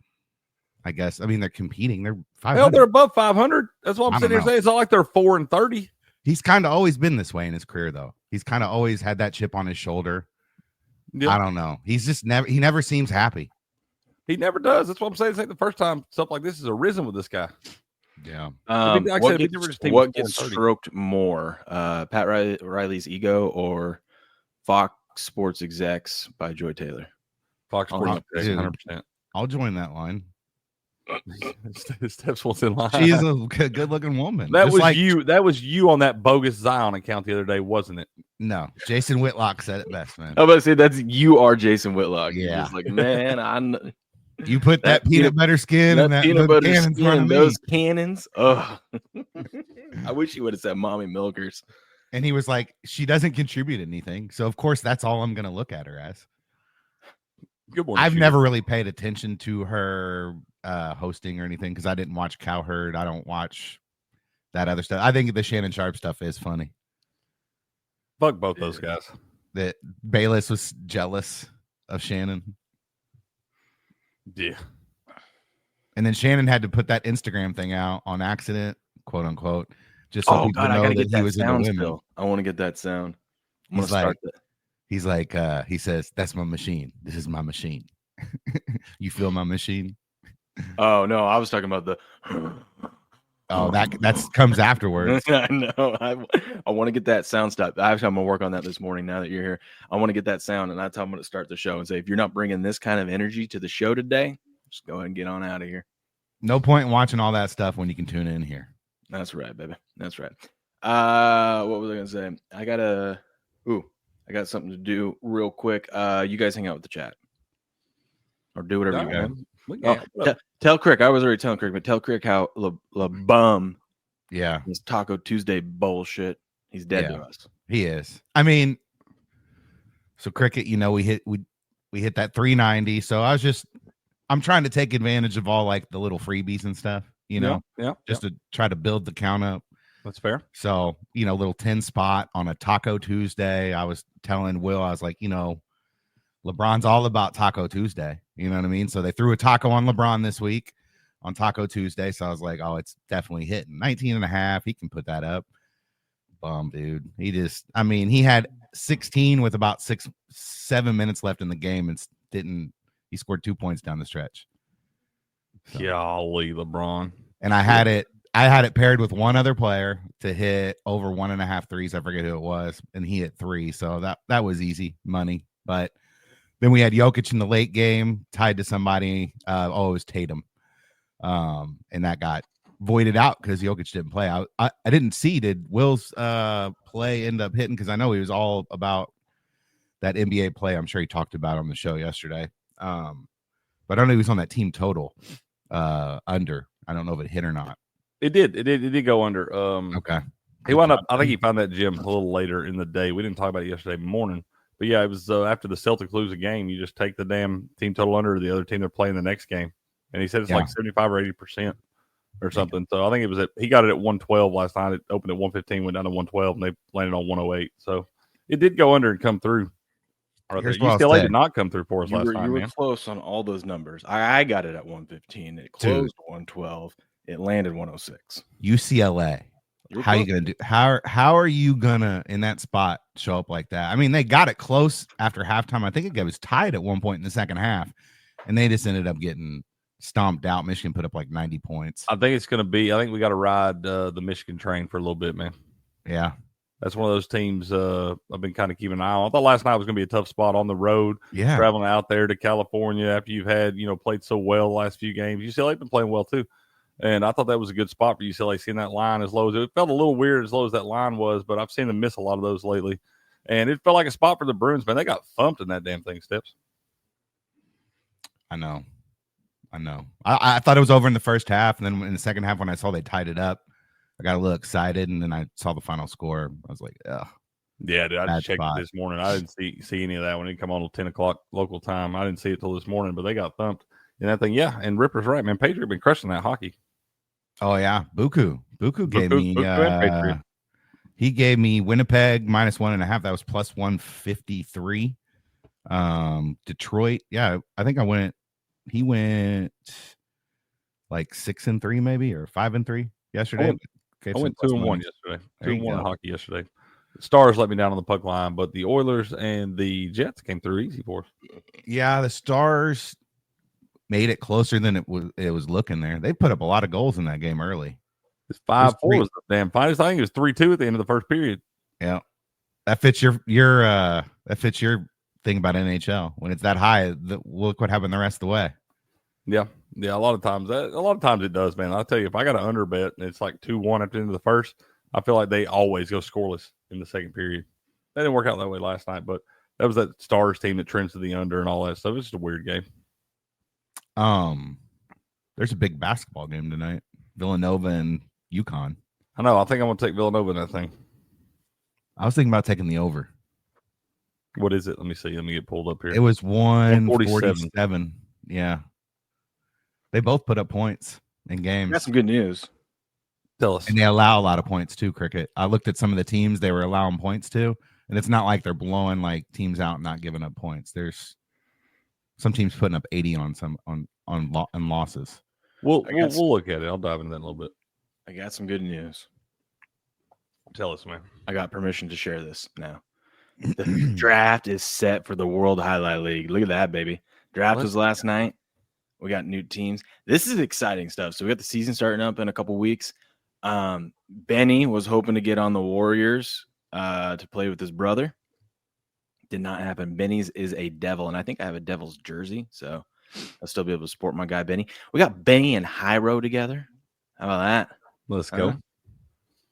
I guess, I mean, they're competing. They're 500. Hell, they're above 500. That's what I'm sitting here saying. It's not like they're 4-30. He's kind of always been this way in his career, though. He's kind of always had that chip on his shoulder. Yep. I don't know. He's just he never seems happy. He never does. That's what I'm saying. It's like the first time stuff like this has arisen with this guy. Yeah. What gets stroked more, Pat Riley's ego or Fox Sports Execs by Joy Taylor? Fox Sports Execs, 100%. I'll join that line. Steps what's in line. She's a good-looking woman. That was you. That was you on that bogus Zion account the other day, wasn't it? No, Jason Whitlock said it best, man. I was about to say that's you are Jason Whitlock. Yeah, like man, you put that peanut butter skin and that peanut butter skin in front of those cannons. Oh, I wish you would have said "mommy milkers." And he was like, "She doesn't contribute anything, so of course that's all I'm going to look at her as." Good morning. I've never really paid attention to her hosting or anything because I didn't watch Cowherd. I don't watch that other stuff. I think the Shannon Sharp stuff is funny. Fuck both those guys. That Bayless was jealous of Shannon. Yeah. And then Shannon had to put that Instagram thing out on accident, quote unquote, just so people God, I know gotta that get he that was into sound women. still. I want to get that sound. He's like, he says, "That's my machine. This is my machine." You feel my machine? Oh no, I was talking about the. Oh, that comes afterwards. I know. I want to get that sound stop. Actually, I'm gonna work on that this morning. Now that you're here, I want to get that sound, and that's how I'm gonna start the show and say, if you're not bringing this kind of energy to the show today, just go ahead and get on out of here. No point in watching all that stuff when you can tune in here. That's right, baby. That's right. What was I gonna say? I got something to do real quick. You guys hang out with the chat, or do whatever you want. Tell Crick. I was already telling Crick, but tell Crick how La Bum. Yeah, this Taco Tuesday bullshit. He's dead to us. He is. I mean, so Cricket, we hit that 390. So I'm trying to take advantage of all like the little freebies and stuff, just to try to build the count up. That's fair. So, little 10 spot on a Taco Tuesday. I was telling Will, I was like, LeBron's all about Taco Tuesday. You know what I mean? So they threw a taco on LeBron this week on Taco Tuesday. So I was like, oh, it's definitely hitting 19.5. He can put that up. Dude. He had 16 with about 7 minutes left in the game and he scored 2 points down the stretch. So. Golly, LeBron. And I had it paired with one other player to hit over 1.5 threes. I forget who it was. And he hit 3. So that was easy money. But then we had Jokic in the late game tied to somebody. It was Tatum. And that got voided out because Jokic didn't play. I didn't see, did Will's play end up hitting? Because I know he was all about that NBA play. I'm sure he talked about on the show yesterday. But I don't know, he was on that team total under. I don't know if it hit or not. It did go under. Okay. He wound up, I think he found that gym a little later in the day. We didn't talk about it yesterday morning. But yeah, it was after the Celtics lose a game, you just take the damn team total under the other team they're playing the next game. And he said it's like 75 or 80% or something. So I think he got it at 112 last night. It opened at 115, went down to 112, and they landed on 108. So it did go under and come through. UCLA did not come through for us last night. You were close on all those numbers. I got it at 115. It closed 112. It landed 106. UCLA. How are you gonna do? How are you gonna in that spot show up like that? I mean, they got it close after halftime. I think it was tied at one point in the second half, and they just ended up getting stomped out. Michigan put up like 90 points. I think we got to ride the Michigan train for a little bit, man. Yeah, that's one of those teams I've been kind of keeping an eye on. I thought last night was going to be a tough spot on the road. Yeah, traveling out there to California after you've had played so well the last few games. UCLA been playing well too. And I thought that was a good spot for UCLA, seeing that line as low as it felt a little weird as low as that line was, but I've seen them miss a lot of those lately. And it felt like a spot for the Bruins, man. They got thumped in that damn thing, Steps. I know. I thought it was over in the first half, and then in the second half when I saw they tied it up, I got a little excited, and then I saw the final score. I was like, ugh. Yeah, dude, I just checked it this morning. I didn't see any of that when it come on till 10 o'clock local time. I didn't see it till this morning, but they got thumped. And that thing, yeah, and Ripper's right, man. Patriot been crushing that hockey. Oh yeah, Buku gave me he gave me Winnipeg -1.5. That was plus 153. Detroit, yeah, I think he went like 6-3 maybe, or 5-3 yesterday. I went 2-1 yesterday. 2-1 hockey yesterday. The Stars let me down on the puck line, but the Oilers and the Jets came through easy for us. Yeah, the Stars made it closer than it was looking there. They put up a lot of goals in that game early. It's 5-4 was the damn finest. I think it was 3-2 at the end of the first period. Yeah. That fits your thing about NHL. When it's that high, look what happened the rest of the way. Yeah. A lot of times it does, man. I'll tell you, if I got an under bet and it's like 2-1 at the end of the first, I feel like they always go scoreless in the second period. That didn't work out that way last night, but that was that Stars team that trends to the under and all that stuff. It's just a weird game. There's a big basketball game tonight. Villanova and UConn. I know. I think I'm going to take Villanova in that thing. I was thinking about taking the over. What is it? Let me see. Let me get pulled up here. It was 147. Yeah. They both put up points in games. That's some good news. Tell us. And they allow a lot of points too, Cricket. I looked at some of the teams they were allowing points to, and it's not like they're blowing like teams out and not giving up points. There's some teams putting up 80 on losses. We'll look at it. I'll dive into that in a little bit. I got some good news. Tell us, man. I got permission to share this now. The draft is set for the World Highlight League. Look at that, baby. Draft was last night. We got new teams. This is exciting stuff. So we got the season starting up in a couple weeks. Benny was hoping to get on the Warriors to play with his brother. Did not happen. Benny's is a Devil, and I think I have a Devil's jersey, so I'll still be able to support my guy Benny. We got Benny and Hyro together. How about that? Let's go.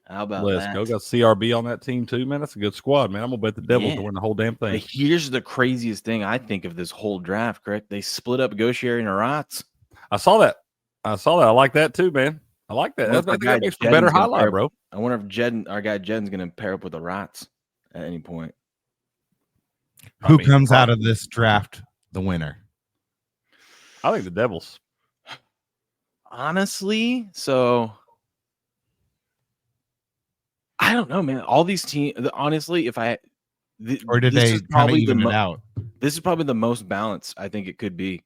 How about Let's that? go. Got CRB on that team too, man. That's a good squad, man. I'm gonna bet the Devils to win the whole damn thing. But here's the craziest thing I think of this whole draft, correct? They split up Gaucher and Aratz. I saw that. I like that too, man. I like that. That makes for better highlight, bro. I wonder if our guy Jed's going to pair up with Aratz at any point. Who comes out of this draft the winner? I think the Devils. Honestly, so I don't know, man. All these teams, honestly, Or did they kind of even it out? This is probably the most balanced I think it could be.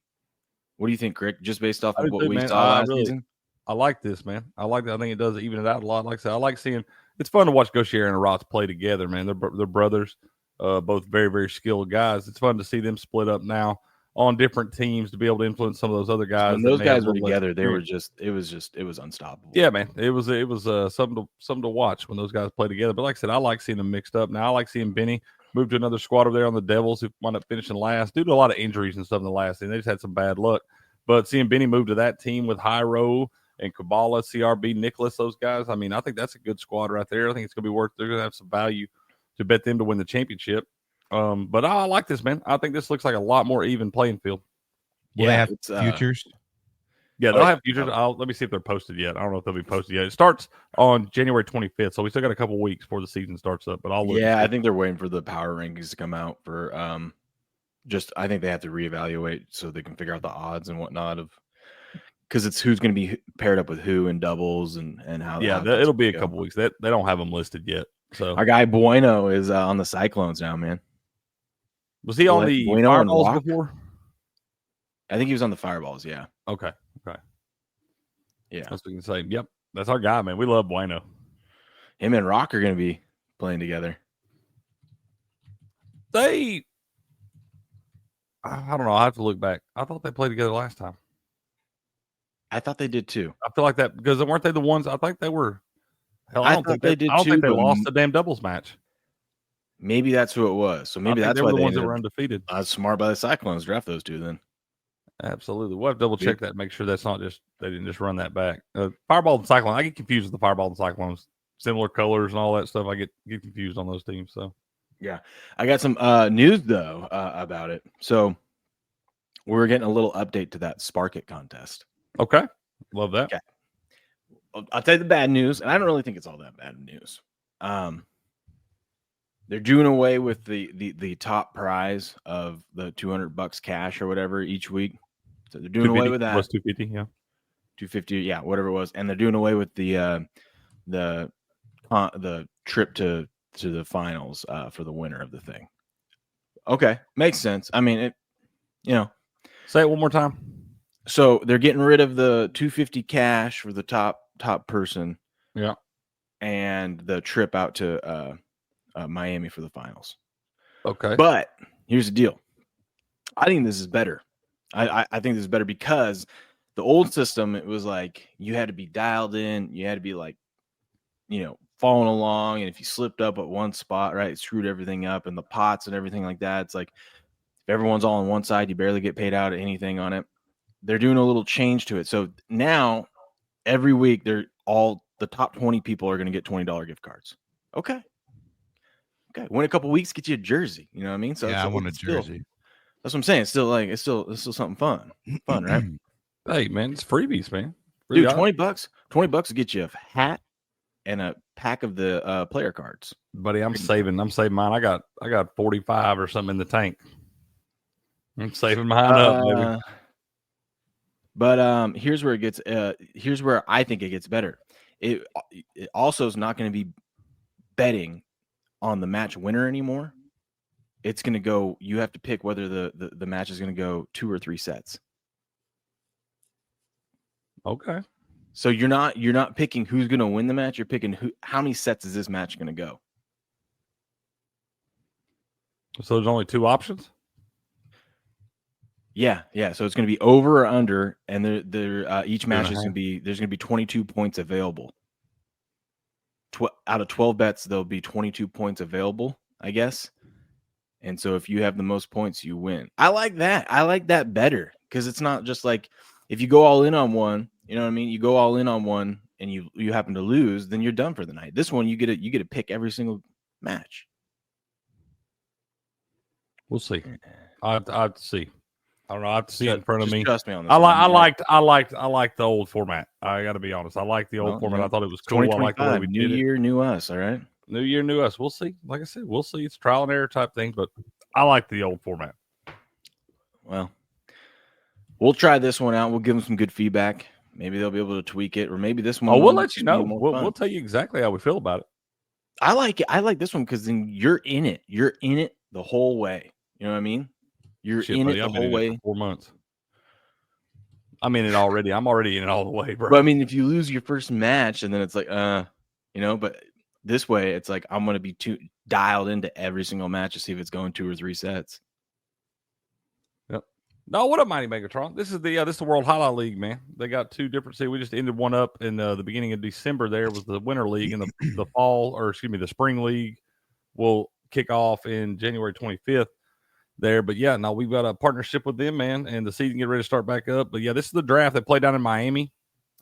What do you think, Rick? Just based off of what we saw last season? I like this, man. I like that. I think it does even it out a lot. Like I said, I like seeing. It's fun to watch Gaucher and Aratz play together, man. They're brothers, both very, very skilled guys. It's fun to see them split up now on different teams to be able to influence some of those other guys. When those guys were together, they were it was unstoppable. Yeah, man. It was something to watch when those guys play together. But like I said, I like seeing them mixed up. Now I like seeing Benny move to another squad over there on the Devils who wound up finishing last due to a lot of injuries and stuff in the last season. They just had some bad luck. But seeing Benny move to that team with Hyro and Kabbalah, CRB, Nicholas, those guys, I mean, I think that's a good squad right there. I think it's going to be they're going to have some value to bet them to win the championship. But I like this, man. I think this looks like a lot more even playing field. Will they have futures? Yeah, they'll have futures. Let me see if they're posted yet. I don't know if they'll be posted yet. It starts on January 25th, so we still got a couple weeks before the season starts up. But I'll look. Yeah, I think they're waiting for the power rankings to come out for I think they have to reevaluate so they can figure out the odds and whatnot of because it's who's going to be paired up with who in doubles and how. Yeah, it'll be a couple weeks. They don't have them listed yet. So our guy Bueno is on the Cyclones now, man. Was he on the Fireballs before? I think he was on the Fireballs. Yeah. Okay. Yeah. That's what we can say. Yep, that's our guy, man. We love Bueno. Him and Rock are going to be playing together. I don't know. I have to look back. I thought they played together last time. I thought they did too. I feel like that because weren't they the ones? I think they were. Hell, I thought they did too. I don't think they lost the damn doubles match. Maybe that's who it was. So maybe that's they why were the ones that were undefeated. Smart by the Cyclones. Draft those two then. Absolutely. We'll have to double check that. Make sure that's not just they didn't just run that back. Fireball and Cyclone. I get confused with the Fireball and Cyclones. Similar colors and all that stuff. I get confused on those teams. So. Yeah, I got some news though about it. So we're getting a little update to that Spark It contest. Okay, love that. Okay. I'll tell you the bad news, and I don't really think it's all that bad news. They're doing away with the top prize of the $200 cash or whatever each week. So they're doing away with that. Plus 250, yeah, 250, yeah, whatever it was, and they're doing away with the trip to the finals for the winner of the thing. Okay, makes sense. I mean, say it one more time. So they're getting rid of the 250 cash for the top person. Yeah. And the trip out to Miami for the finals. Okay. But here's the deal. I think this is better. I think this is better because the old system, it was like you had to be dialed in. You had to be like, following along, and if you slipped up at one spot, right, it screwed everything up, and the pots and everything like that. It's like if everyone's all on one side, you barely get paid out anything on it. They're doing a little change to it. So now every week the top 20 people are going to get $20 gift cards. Okay. Win a couple weeks, get you a jersey. You know what I mean? So yeah, I want a jersey. That's what I'm saying. It's still something fun, right? Hey man, it's freebies, man. Dude, $20 will get you a hat and a pack of the player cards. Buddy, I'm saving mine. I got 45 or something in the tank. I'm saving mine up, baby. But here's where it gets. Here's where I think it gets better. It also is not going to be betting on the match winner anymore. It's going to go. You have to pick whether the match is going to go 2 or 3 sets. Okay. So you're not picking who's going to win the match. You're picking how many sets is this match going to go. So there's only 2 options. Yeah. So it's going to be over or under, and each match is going to be there's going to be 22 points available. Out of 12 bets, there'll be 22 points available, I guess. And so if you have the most points, you win. I like that. I like that better because it's not just like if you go all in on one, you know what I mean? You go all in on one and you happen to lose, then you're done for the night. This one, you get to pick every single match. We'll see. I'd see. I don't know. I have to see it in front of me. Trust me on this. I like the old format. I got to be honest. I like the old format. I thought it was cool. I like the way we did it. New year, new us. All right. New year, new us. We'll see. Like I said, we'll see. It's trial and error type thing, but I like the old format. Well, we'll try this one out. We'll give them some good feedback. Maybe they'll be able to tweak it, or maybe this one. Oh, we'll let you know. We'll tell you exactly how we feel about it. I like it. I like this one because then you're in it. You're in it the whole way. You know what I mean? You're in it the whole way. 4 months. I'm in it already. I'm already in it all the way, bro. But I mean, if you lose your first match and then it's like, but this way it's like I'm gonna be too dialed into every single match to see if it's going 2 or 3 sets. Yep. No, what up, Mighty Megatron? This is the World Highlight League, man. They got 2 different. See, we just ended one up in the beginning of December. There was the Winter League, and the Spring League will kick off in January 25th. There, but yeah, no, we've got a partnership with them, man, and the season get ready to start back up. But yeah, this is the draft. They play down in Miami,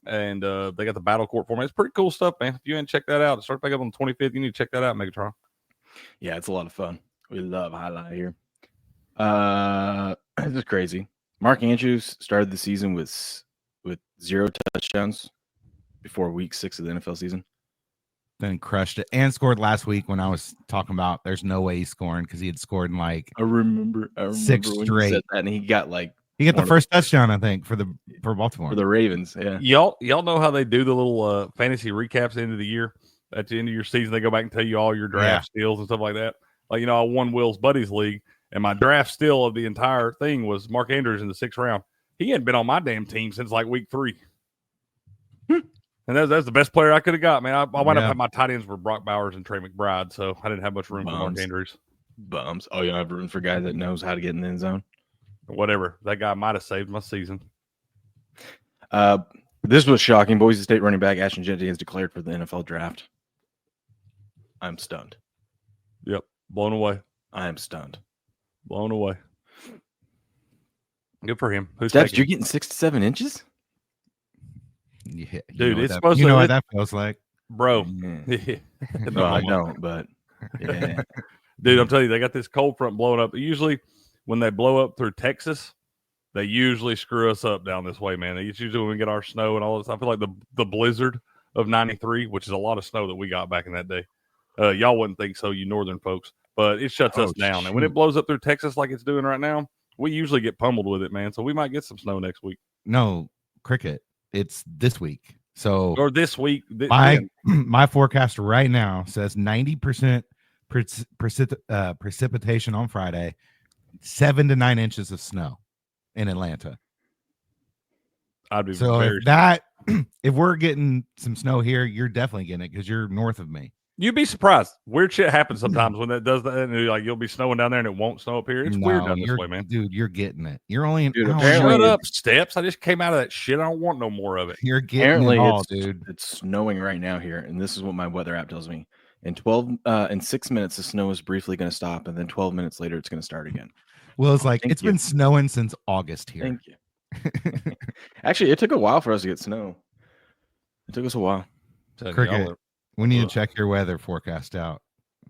and they got the battle court format. It's pretty cool stuff, man. If you haven't checked that out, it starts back up on the 25th. You need to check that out, Megatron. Yeah, it's a lot of fun. We love highlight here. This is crazy. Mark Andrews started the season with 0 touchdowns before week 6 of the NFL season. Then crushed it and scored last week when I was talking about there's no way he's scoring because he had scored in I remember 6 when straight. he said that, and he got the first touchdown, I think, for Baltimore. For the Ravens, yeah. Y'all know how they do the little fantasy recaps at the end of the year. At the end of your season, they go back and tell you all your draft steals and stuff like that. Like, I won Will's Buddies League, and my draft steal of the entire thing was Mark Andrews in the 6th round. He hadn't been on my damn team since week 3. And that's the best player I could have got, man. I wound up having my tight ends were Brock Bowers and Trey McBride, so I didn't have much room for Mark Andrews. Bums. Oh, you don't have room for a guy that knows how to get in the end zone? Whatever. That guy might have saved my season. This was shocking. Boise State running back Ashton Jenkins declared for the NFL draft. I'm stunned. Yep. Blown away. I am stunned. Blown away. Good for him. Steps, you're getting 6 to 7 inches? Yeah, dude, it's supposed to. You know what that feels like, bro. Yeah. No, I don't, but yeah. Dude, I'm telling you, they got this cold front blowing up. Usually, when they blow up through Texas, they usually screw us up down this way, man. It's usually when we get our snow and all this. I feel like the blizzard of '93, which is a lot of snow that we got back in that day. Y'all wouldn't think so, you northern folks, but it shuts us down. And when it blows up through Texas like it's doing right now, we usually get pummeled with it, man. So we might get some snow next week. No, Cricket. It's this week. So or this week. My forecast right now says 90% precipitation on Friday, 7 to 9 inches of snow in Atlanta. I'd be so if we're getting some snow here, you're definitely getting it because you're north of me. You'd be surprised. Weird shit happens sometimes when that does that. And you'll be snowing down there and it won't snow up here. It's weird down this way, man. Dude, you're getting it. You're only in. Shut up, Steps. I just came out of that shit. I don't want no more of it. You're getting it all, dude. It's snowing right now here, and this is what my weather app tells me. In 6 minutes, the snow is briefly going to stop, and then 12 minutes later, it's going to start again. Well, it's like it's been snowing since August here. Thank you. Actually, it took a while for us to get snow. It took us a while. Cricket. We need to check your weather forecast out.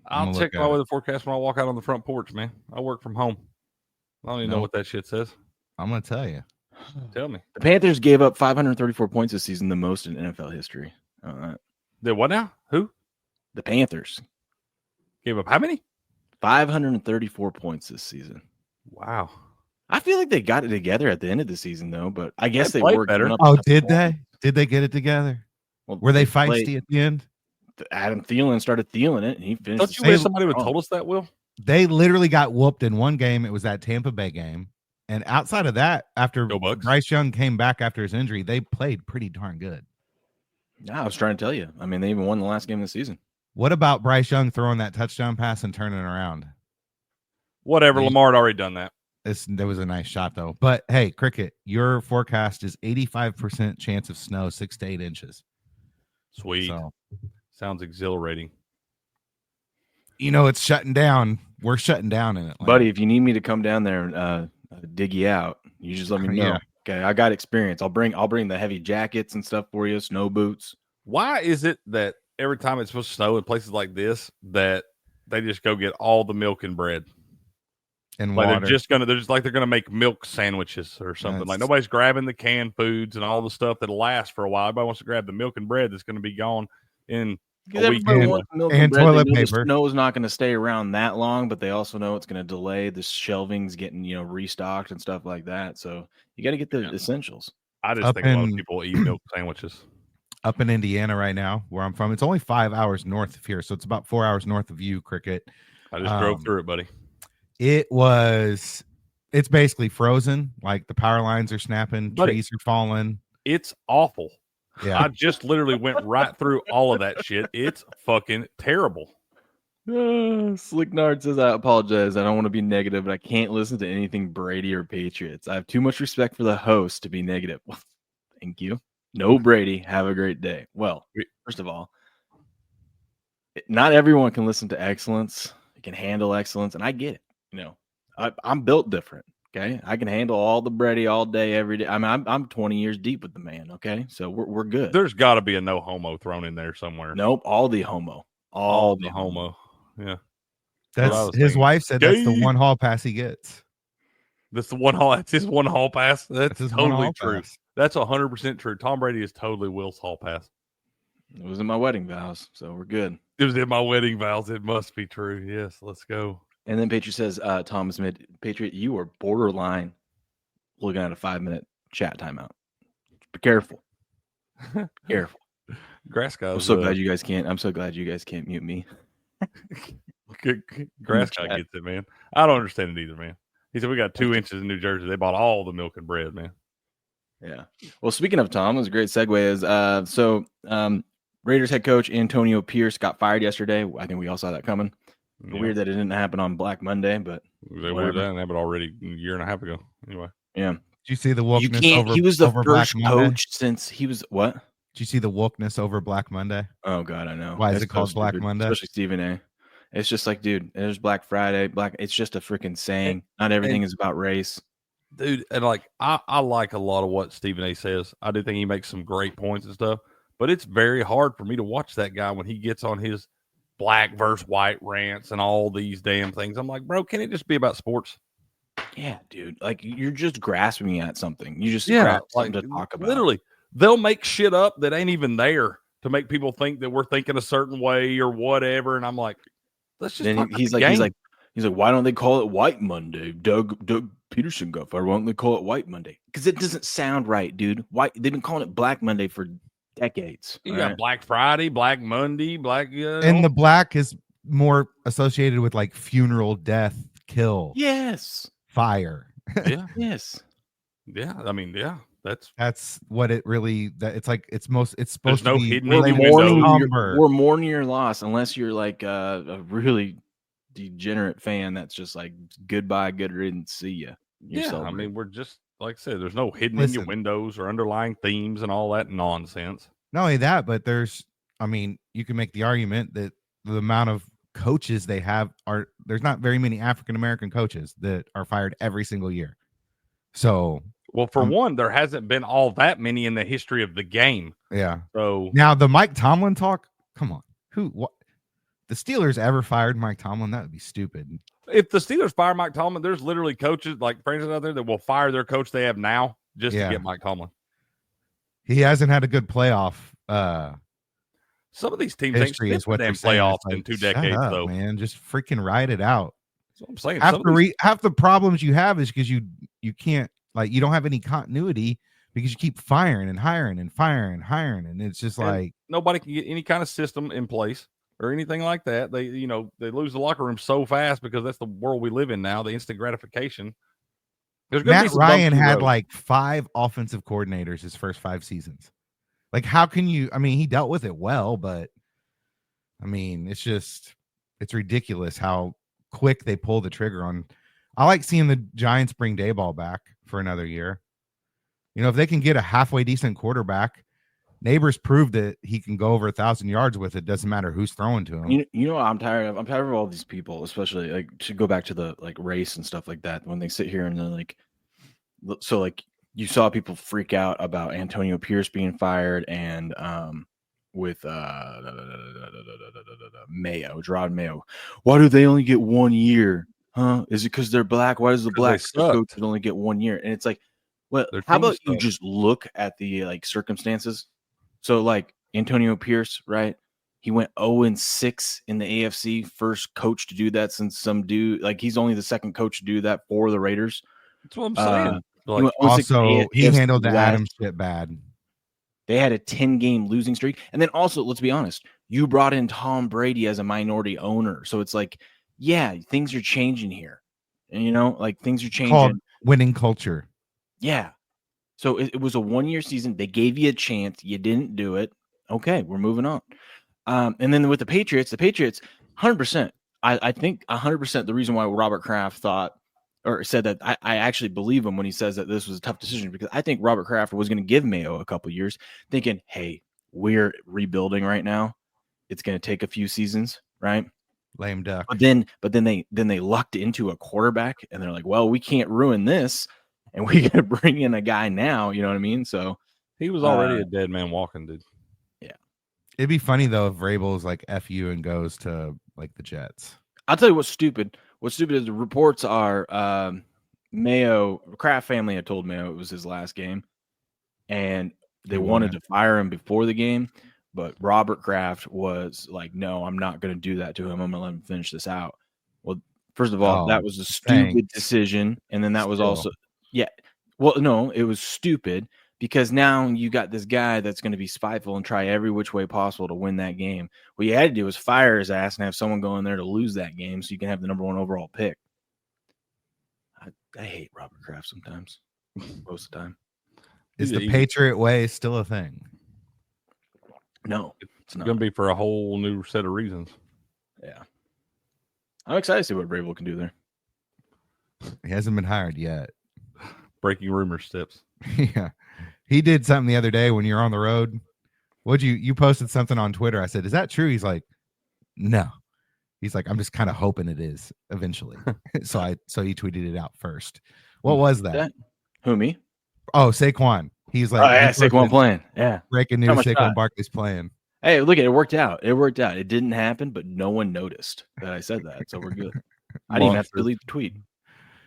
I'll check my weather forecast when I walk out on the front porch, man. I work from home. I don't even know what that shit says. I'm going to tell you. Tell me. The Panthers gave up 534 points this season, the most in NFL history. Did what now? Who? The Panthers. Gave up how many? 534 points this season. Wow. I feel like they got it together at the end of the season, though. But I guess they were better. Oh, did they? Did they get it together? Well, were they feisty at the end? Adam Thielen started Thielen it, and he finished. Don't you wish somebody would have told us that, Will? They literally got whooped in one game. It was that Tampa Bay game. And outside of that, after Bryce Young came back after his injury, they played pretty darn good. Yeah, I was trying to tell you. I mean, they even won the last game of the season. What about Bryce Young throwing that touchdown pass and turning around? Whatever. Lamar had already done that. There was a nice shot, though. But, hey, Cricket, your forecast is 85% chance of snow, 6 to 8 inches. Sweet. So, sounds exhilarating. It's shutting down. We're shutting down in Atlanta. Buddy, if you need me to come down there and dig you out, you just let me know. Yeah. Okay, I got experience. I'll bring the heavy jackets and stuff for you, snow boots. Why is it that every time it's supposed to snow in places like this, that they just go get all the milk and bread and like water? They're gonna make milk sandwiches or something. Like nobody's grabbing the canned foods and all the stuff that'll last for a while. Everybody wants to grab the milk and bread that's going to be gone in a week. Wants milk and bread. Toilet paper. The snow is not going to stay around that long, but they also know it's going to delay the shelving's getting restocked and stuff like that. So you got to get the essentials. I just think a lot of people eat milk sandwiches. Up in Indiana right now, where I'm from, it's only 5 hours north of here, so it's about 4 hours north of you, Cricket. I just drove through it, buddy. It's basically frozen. Like the power lines are snapping, trees are falling. It's awful. Yeah. I just literally went right through all of that shit. It's fucking terrible. Slicknard says, I apologize. I don't want to be negative, but I can't listen to anything Brady or Patriots. I have too much respect for the host to be negative. Well, thank you. No Brady. Have a great day. Well, first of all, not everyone can listen to excellence. They can handle excellence, and I get it. I'm built different. Okay, I can handle all the Brady all day, every day. I mean, I'm 20 years deep with the man. Okay, so we're good. There's got to be a no homo thrown in there somewhere. Nope, all the homo. Yeah, that's his wife said. That's the one hall pass he gets. That's the one hall. That's his one hall pass. That's totally true. Pass. That's 100% true. Tom Brady is totally Will's hall pass. It was in my wedding vows, so we're good. It was in my wedding vows. It must be true. Yes, let's go. And then Patriot says, Thomas Mid, Patriot, you are borderline looking at a 5-minute chat timeout. Be careful. Careful. Grass guy. I'm so glad you guys can't mute me. Grass guy gets it, man. I don't understand it either, man. He said we got 2 inches in New Jersey. They bought all the milk and bread, man. Yeah. Well, speaking of Tom, it was a great segue. Raiders head coach Antonio Pierce got fired yesterday. I think we all saw that coming. Yeah. Weird that it didn't happen on Black Monday, but they were that happened already a year and a half ago. Anyway, yeah. Did you see the wokeness over? He was the first coach since he was what? Did you see the wokeness over Black Monday? Oh God, I know. Why is it called Black Monday? Especially Stephen A. It's just like, dude, there's Black Friday. It's just a freaking saying. Not everything is about race, dude. And like, I like a lot of what Stephen A. says. I do think he makes some great points and stuff. But it's very hard for me to watch that guy when he gets on his black versus white rants and all these damn things. I'm like, bro, can it just be about sports? Yeah, dude. Like, you're just grasping at something. You just grasp something to talk about. Literally, they'll make shit up that ain't even there to make people think that we're thinking a certain way or whatever. And I'm like, let's just. Then he's like, why don't they call it White Monday? Doug Peterson got fired. Why don't they call it White Monday? Because it doesn't sound right, dude. They've been calling it Black Monday for decades. You got Black Friday, Black Monday, and the black is more associated with like funeral, death, kill. Yes. Fire. Yeah. Yes. Yeah. I mean, yeah. That's what it really. It's supposed to be. Hidden we're mourning your loss unless you're like a really degenerate fan that's just like goodbye, good riddance, see ya. I mean, we're just. Like I said, there's no hidden in your windows or underlying themes and all that nonsense. Not only that, but you can make the argument that the amount of coaches they have there's not very many African-American coaches that are fired every single year. So, well, for one, there hasn't been all that many in the history of the game. Yeah. So now the Mike Tomlin talk, come on. What? The Steelers ever fired Mike Tomlin? That would be stupid. If the Steelers fire Mike Tomlin, there's literally coaches like franchises out there that will fire their coach they have now just to get Mike Tomlin. He hasn't had a good playoff. Some of these teams history is what damn playoffs in 2 decades, though. Man, just freaking ride it out. I'm saying half the problems you have is because you can't, like, you don't have any continuity because you keep firing and hiring and firing and hiring, and it's just like nobody can get any kind of system in place or anything like that. They lose the locker room so fast because that's the world we live in now. The instant gratification. Matt Ryan had like 5 offensive coordinators his first 5 seasons. Like, how can you? I mean, he dealt with it well, but I mean, it's ridiculous how quick they pull the trigger on. I like seeing the Giants bring Dayball back for another year. If they can get a halfway decent quarterback, Neighbors proved that he can go over 1,000 yards with it. Doesn't matter who's throwing to him. You know what I'm tired of? I'm tired of all these people, especially like to go back to the like race and stuff like that. When they sit here and they're like, so like you saw people freak out about Antonio Pierce being fired and with Mayo, Gerard Mayo. Why do they only get 1 year? Huh? Is it because they're black? Why does the black coach only get 1 year? And it's like, well, how about you just look at the like circumstances? So like Antonio Pierce, right? He went 0-6 in the AFC. First coach to do that since some dude, like he's only the second coach to do that for the Raiders. That's what I'm saying. He handled the Adams shit bad. They had a 10-game losing streak. And then also, let's be honest, you brought in Tom Brady as a minority owner. So it's like, yeah, things are changing here. And like things are changing. Called winning culture. Yeah. So it was a 1-year season. They gave you a chance. You didn't do it. Okay, we're moving on. And then with the Patriots, 100%. I think 100% the reason why Robert Kraft thought or said that I actually believe him when he says that this was a tough decision, because I think Robert Kraft was going to give Mayo a couple years thinking, hey, we're rebuilding right now. It's going to take a few seasons, right? Lame duck. But then they lucked into a quarterback and they're like, well, we can't ruin this. And we got to bring in a guy now, you know what I mean? So he was already a dead man walking, dude. Yeah. It'd be funny though if Vrabel's like F you and goes to like the Jets. I'll tell you what's stupid. What's stupid is the reports are Mayo, Kraft family had told Mayo it was his last game. And they wanted to fire him before the game. But Robert Kraft was like, no, I'm not going to do that to him. I'm going to let him finish this out. Well, first of all, that was a stupid decision. And then that was also. Yeah. Well, no, it was stupid because now you got this guy that's going to be spiteful and try every which way possible to win that game. What you had to do was fire his ass and have someone go in there to lose that game so you can have the number 1 overall pick. I hate Robert Kraft sometimes, most of the time. Is the Patriot way still a thing? No, it's not. Going to be for a whole new set of reasons. Yeah. I'm excited to see what Vrabel can do there. He hasn't been hired yet. Breaking rumor steps. Yeah. He did something the other day when you're on the road. You posted something on Twitter. I said, is that true? He's like, no. He's like, I'm just kind of hoping it is eventually. So he tweeted it out first. What was that? Who, me? Oh, Saquon. He's like, Saquon playing. Yeah. Breaking news, Saquon Barkley's playing. Hey, look at it. It worked out. It didn't happen, but no one noticed that I said that. So we're good. I didn't even have to delete the tweet.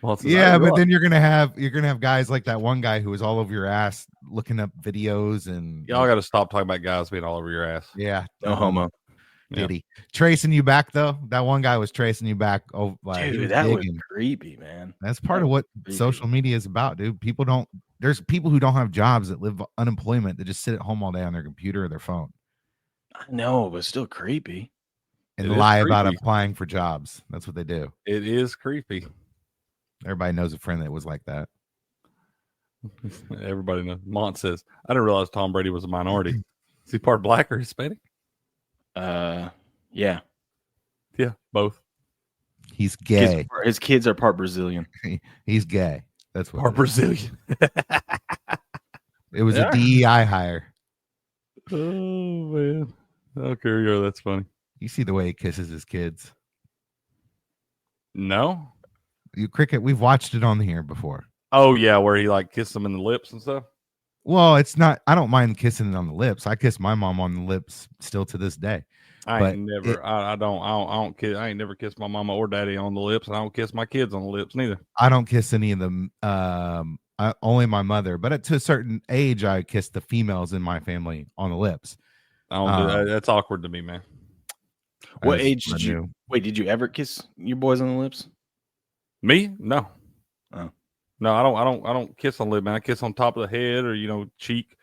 Well, yeah, but then you're gonna have guys like that one guy who was all over your ass looking up videos and y'all got to stop talking about guys being all over your ass. Yeah, no homo. Did he tracing you back though? That one guy was tracing you back. Oh, like, dude, that was creepy, man. That's part of what social media is about, dude. There's people who don't have jobs that live unemployment that just sit at home all day on their computer or their phone. I know, but still creepy. And lie about applying for jobs. That's what they do. It is creepy. Everybody knows a friend that was like that. Everybody knows. Mont says, I didn't realize Tom Brady was a minority. Is he part black or Hispanic? Yeah. Yeah, both. He's gay. His kids are part Brazilian. He's gay. That's what part Brazilian. It was a DEI hire. Oh, man. Okay, that's funny. You see the way he kisses his kids? No. We've watched it on here before. Oh yeah, where he like kissed them in the lips and stuff. Well, it's not. I don't mind kissing it on the lips. I kiss my mom on the lips still to this day. I ain't never kissed my mama or daddy on the lips. And I don't kiss my kids on the lips neither. I don't kiss any of them. Only my mother. But to a certain age, I kiss the females in my family on the lips. I don't do that. That's awkward to me, man. What age did you? Wait, did you ever kiss your boys on the lips? Me? No. Oh. No, I don't kiss on lip, man. I kiss on top of the head or cheek,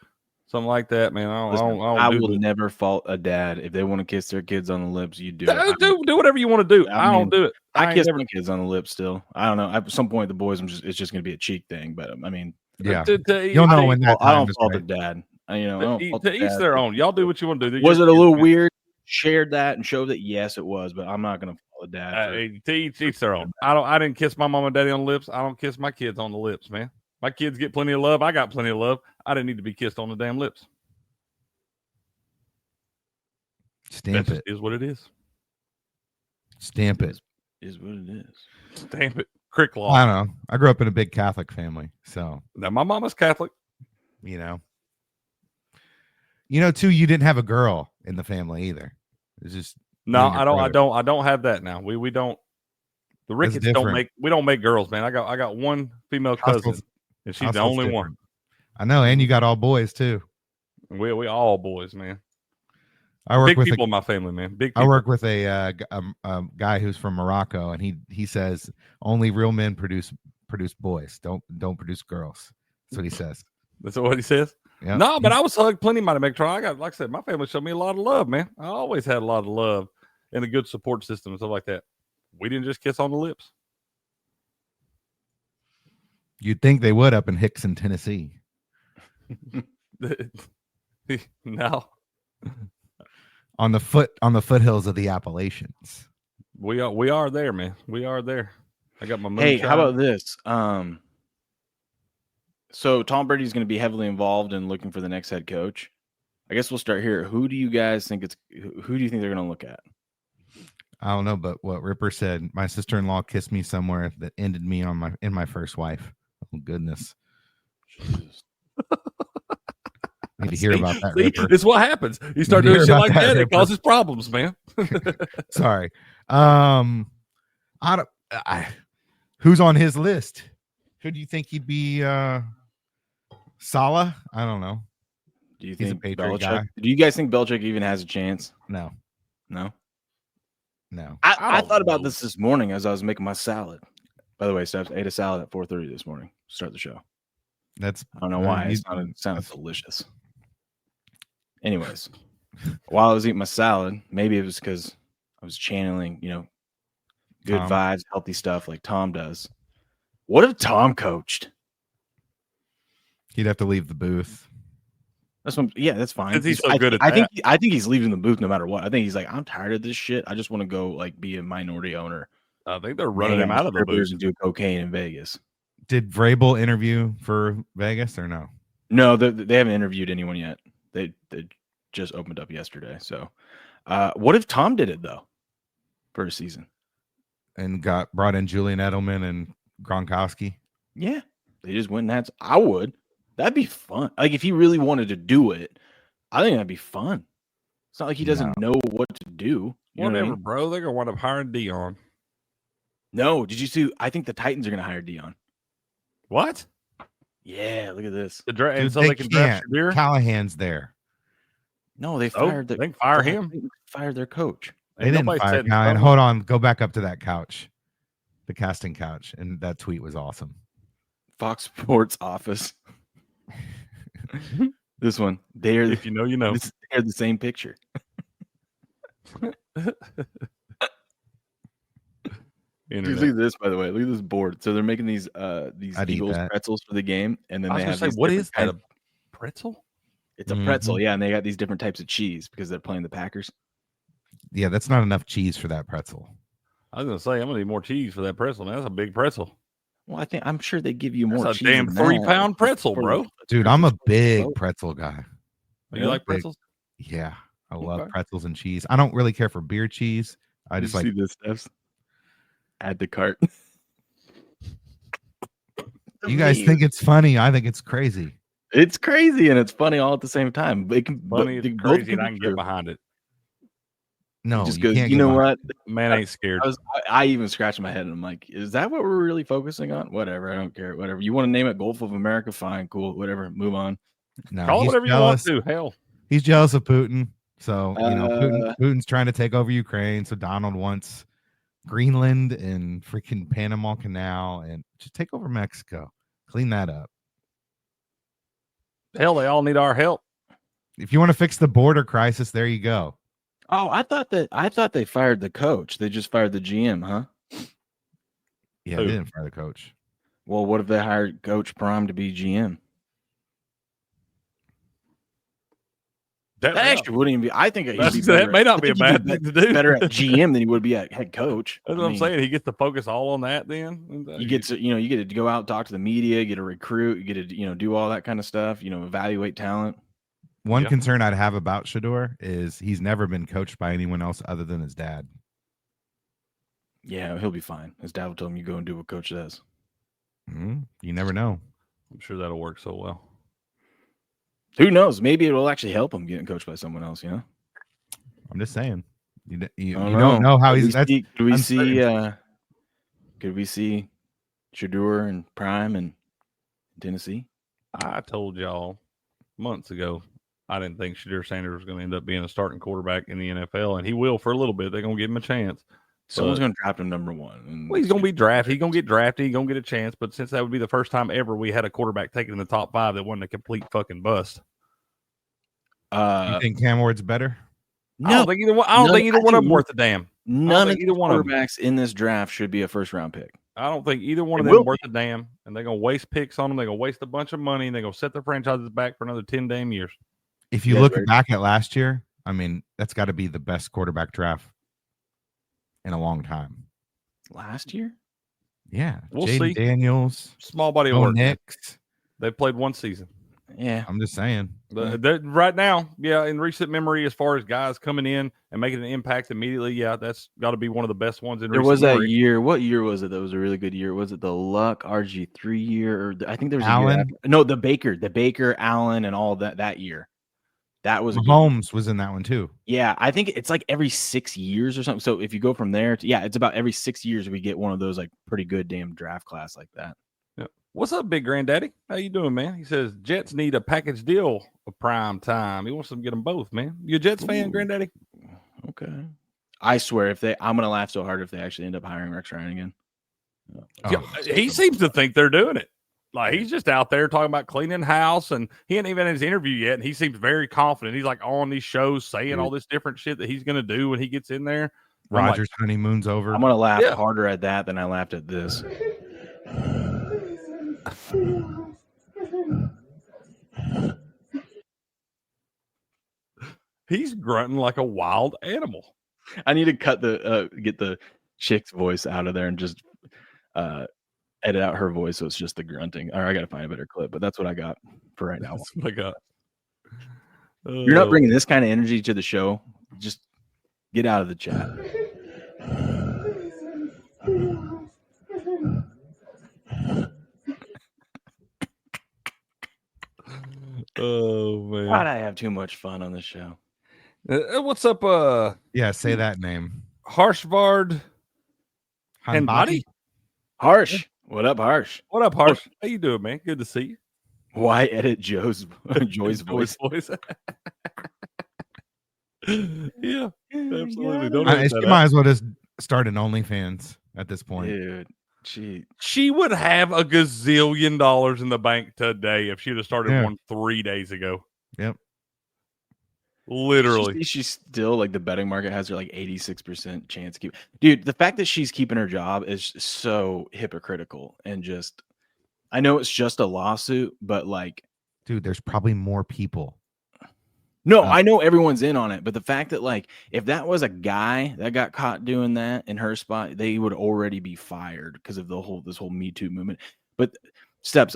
something like that, man. I will never fault a dad if they want to kiss their kids on the lips. You do it. Do whatever you want to do. I don't do it. I kiss my kids on the lips still. I don't know. At some point, the boys, it's just going to be a cheek thing. But I mean, yeah, you'll know when that I don't time fault is right. the dad. To each their own. Y'all do what you want to do. Was it a little weird? Shared that and showed that yes, it was. But I'm not going to fault the dad. To each their own. I didn't kiss my mom and daddy on the lips. I don't kiss my kids on the lips, man. My kids get plenty of love. I got plenty of love. I didn't need to be kissed on the damn lips. Stamp it. Is what it is. Stamp it. Is what it is. Stamp it. Crick law. I don't know. I grew up in a big Catholic family, so now my mama's Catholic. Too. You didn't have a girl in the family either. It's just no. I don't have that now. We don't. The Ricketts don't make girls, man. I got one female cousin, and she's the only one. I know, and you got all boys too. We all boys, man. I work big with people in my family, man. Big people. I work with a guy who's from Morocco, and he says only real men produce boys. Don't produce girls. That's what he says. That's what he says. Yep. No, but I was hugged plenty by the Meg Try. I got, like I said, my family showed me a lot of love, man. I always had a lot of love and a good support system and stuff like that. We didn't just kiss on the lips. You'd think they would up in Hickson, Tennessee. No. On the foothills of the Appalachians. We are there, man. We are there. I got my moonshine. Hey, how about this? So Tom Brady's going to be heavily involved in looking for the next head coach. I guess we'll start here. Who do you guys think who do you think they're going to look at? I don't know, but what Ripper said, my sister-in-law kissed me somewhere that ended me in my first wife. Oh goodness. Need to hear about that. Ripper. This is what happens. You start doing shit like that, it causes problems, man. Sorry. Who's on his list? Who do you think he'd be? Saleh? I don't know. Do you think Belichick? Guy? Do you guys think Belichick even has a chance? No. I thought about this morning as I was making my salad. By the way, Steps ate a salad at 4:30 this morning. Start the show. I don't know why. It sounded delicious. Anyways, while I was eating my salad, maybe it was because I was channeling, good vibes, healthy stuff like Tom does. What if Tom coached? He'd have to leave the booth. That's fine. He's so good at that. I think he's leaving the booth no matter what. I think he's like, I'm tired of this shit. I just want to go be a minority owner. I think they're running him out of the booth and do cocaine in Vegas. Did Vrabel interview for Vegas or no? No, they haven't interviewed anyone yet. They just opened up yesterday. So, what if Tom did it though for a season and brought in Julian Edelman and Gronkowski? Yeah, they just went and I would. That'd be fun. Like if he really wanted to do it, I think that'd be fun. It's not like he doesn't know what to do. Whatever, bro. They're gonna wind up hiring Dion. No, did you see? I think the Titans are gonna hire Dion. What? Yeah, look at this. So they can draft Shadir? Callahan's there. No, they fired. They can fire him. They fired their coach. They didn't fire Callahan. Hold on, go back up to that couch, the casting couch, and that tweet was awesome. Fox Sports office. This one. If you know, you know. They're the same picture. Dude, look at this, by the way. Look at this board. So they're making these Eagles pretzels for the game, and then they have what is that? A pretzel? It's a pretzel, yeah, and they got these different types of cheese because they're playing the Packers. Yeah, that's not enough cheese for that pretzel. I was gonna say I'm gonna need more cheese for that pretzel. Man, that's a big pretzel. Well, I'm sure they give you more that's cheese. A damn 3-pound pretzel, bro. Dude, I'm a big pretzel guy. You like pretzels? Yeah, I love pretzels and cheese. I don't really care for beer cheese. I just like see this stuff. Add the cart. You guys think it's funny? I think it's crazy. It's crazy and it's funny all at the same time. It can funny, it's crazy, and I can get behind it. No, just goes, you know what? Man, ain't scared. I even scratched my head and I'm like, is that what we're really focusing on? Whatever, I don't care. Whatever. You want to name it Gulf of America? Fine, cool, whatever. Move on. No, call it whatever jealous. You want to. Hell, he's jealous of Putin. So Putin's trying to take over Ukraine. So Donald wants Greenland and freaking Panama Canal, and just take over Mexico. Clean that up. Hell, they all need our help. If you want to fix the border crisis, there you go. Oh, I thought they fired the coach. They just fired the GM, huh? Yeah, they didn't fire the coach. Well, what if they hired Coach Prime to be GM? That actually wouldn't even be. I think that may not be a bad thing to do. Better at GM than he would be at head coach. That's what I'm saying. He gets to focus all on that. Then you get to go out, talk to the media, get a recruit, you get to do all that kind of stuff. Evaluate talent. One concern I'd have about Shedeur is he's never been coached by anyone else other than his dad. Yeah, he'll be fine. His dad will tell him, "You go and do what coach says." Mm-hmm. You never know. I'm sure that'll work so well. Who knows? Maybe it will actually help him getting coached by someone else. I'm just saying. You don't know how he's. Could we see Shedeur and Prime in Tennessee? I told y'all months ago I didn't think Shedeur Sanders was going to end up being a starting quarterback in the NFL, and he will for a little bit. They're going to give him a chance. Someone's going to draft him number one. Well, he's going to be drafted. He's going to get drafted. He's going to get a chance. But since that would be the first time ever we had a quarterback taken in the top 5 that wasn't a complete fucking bust. You think Cam Ward's better? No, I don't think either one. I don't think either one of them worth a damn. None of the quarterbacks in this draft should be a first-round pick. I don't think either one of them worth a damn. And they're going to waste picks on them. They're going to waste a bunch of money. And they're going to set their franchises back for another 10 damn years. If you look back at last year, I mean, that's got to be the best quarterback draft in a long time. Last year? Yeah. We'll Jaden see. Daniels. Small body of work. Nix. They played one season. Yeah. I'm just saying. Right now, in recent memory, as far as guys coming in and making an impact immediately, that's got to be one of the best ones in recent memory. There was that year. What year was it that was a really good year? Was it the Luck RG3 year? Or I think there was Allen? A year after. No, the Baker, Allen, and all that year. That was Mahomes was in that one too. Yeah, I think it's like every 6 years or something. So if you go from there to it's about every 6 years we get one of those like pretty good damn draft class like that. Yeah. What's up, Big Granddaddy? How you doing, man? He says Jets need a package deal of prime time. He wants them to get them both, man. You a Jets fan, Granddaddy? Okay. I swear I'm gonna laugh so hard if they actually end up hiring Rex Ryan again. He seems to think they're doing it. Like, he's just out there talking about cleaning house, and he ain't even in his interview yet, and he seems very confident. He's like on these shows saying all this different shit that he's going to do when he gets in there. Rodgers' honeymoon's over. I'm going to laugh harder at that than I laughed at this. He's grunting like a wild animal. I need to cut get the chick's voice out of there and just edit out her voice so it's just the grunting. Or I got to find a better clip, but that's what I got for right now. That's what I got. You're not bringing this kind of energy to the show. Just get out of the chat. Oh, man. Why'd I have too much fun on the show? What's up? Say that name. Harshvard and Body. Harsh. What up, Harsh? What up, Harsh? How you doing, man? Good to see you. Why edit Joy's voice? Yeah, absolutely. She might as well just start an OnlyFans at this point. Dude, she would have a gazillion dollars in the bank today if she'd have started one 3 days ago. Yep. Literally. She's still like the betting market has her like 86% chance to keep. Dude, the fact that she's keeping her job is so hypocritical and just, I know it's just a lawsuit, but like, dude, there's probably more people. No, I know everyone's in on it, but the fact that like, if that was a guy that got caught doing that in her spot, they would already be fired because of this whole Me Too movement. But steps,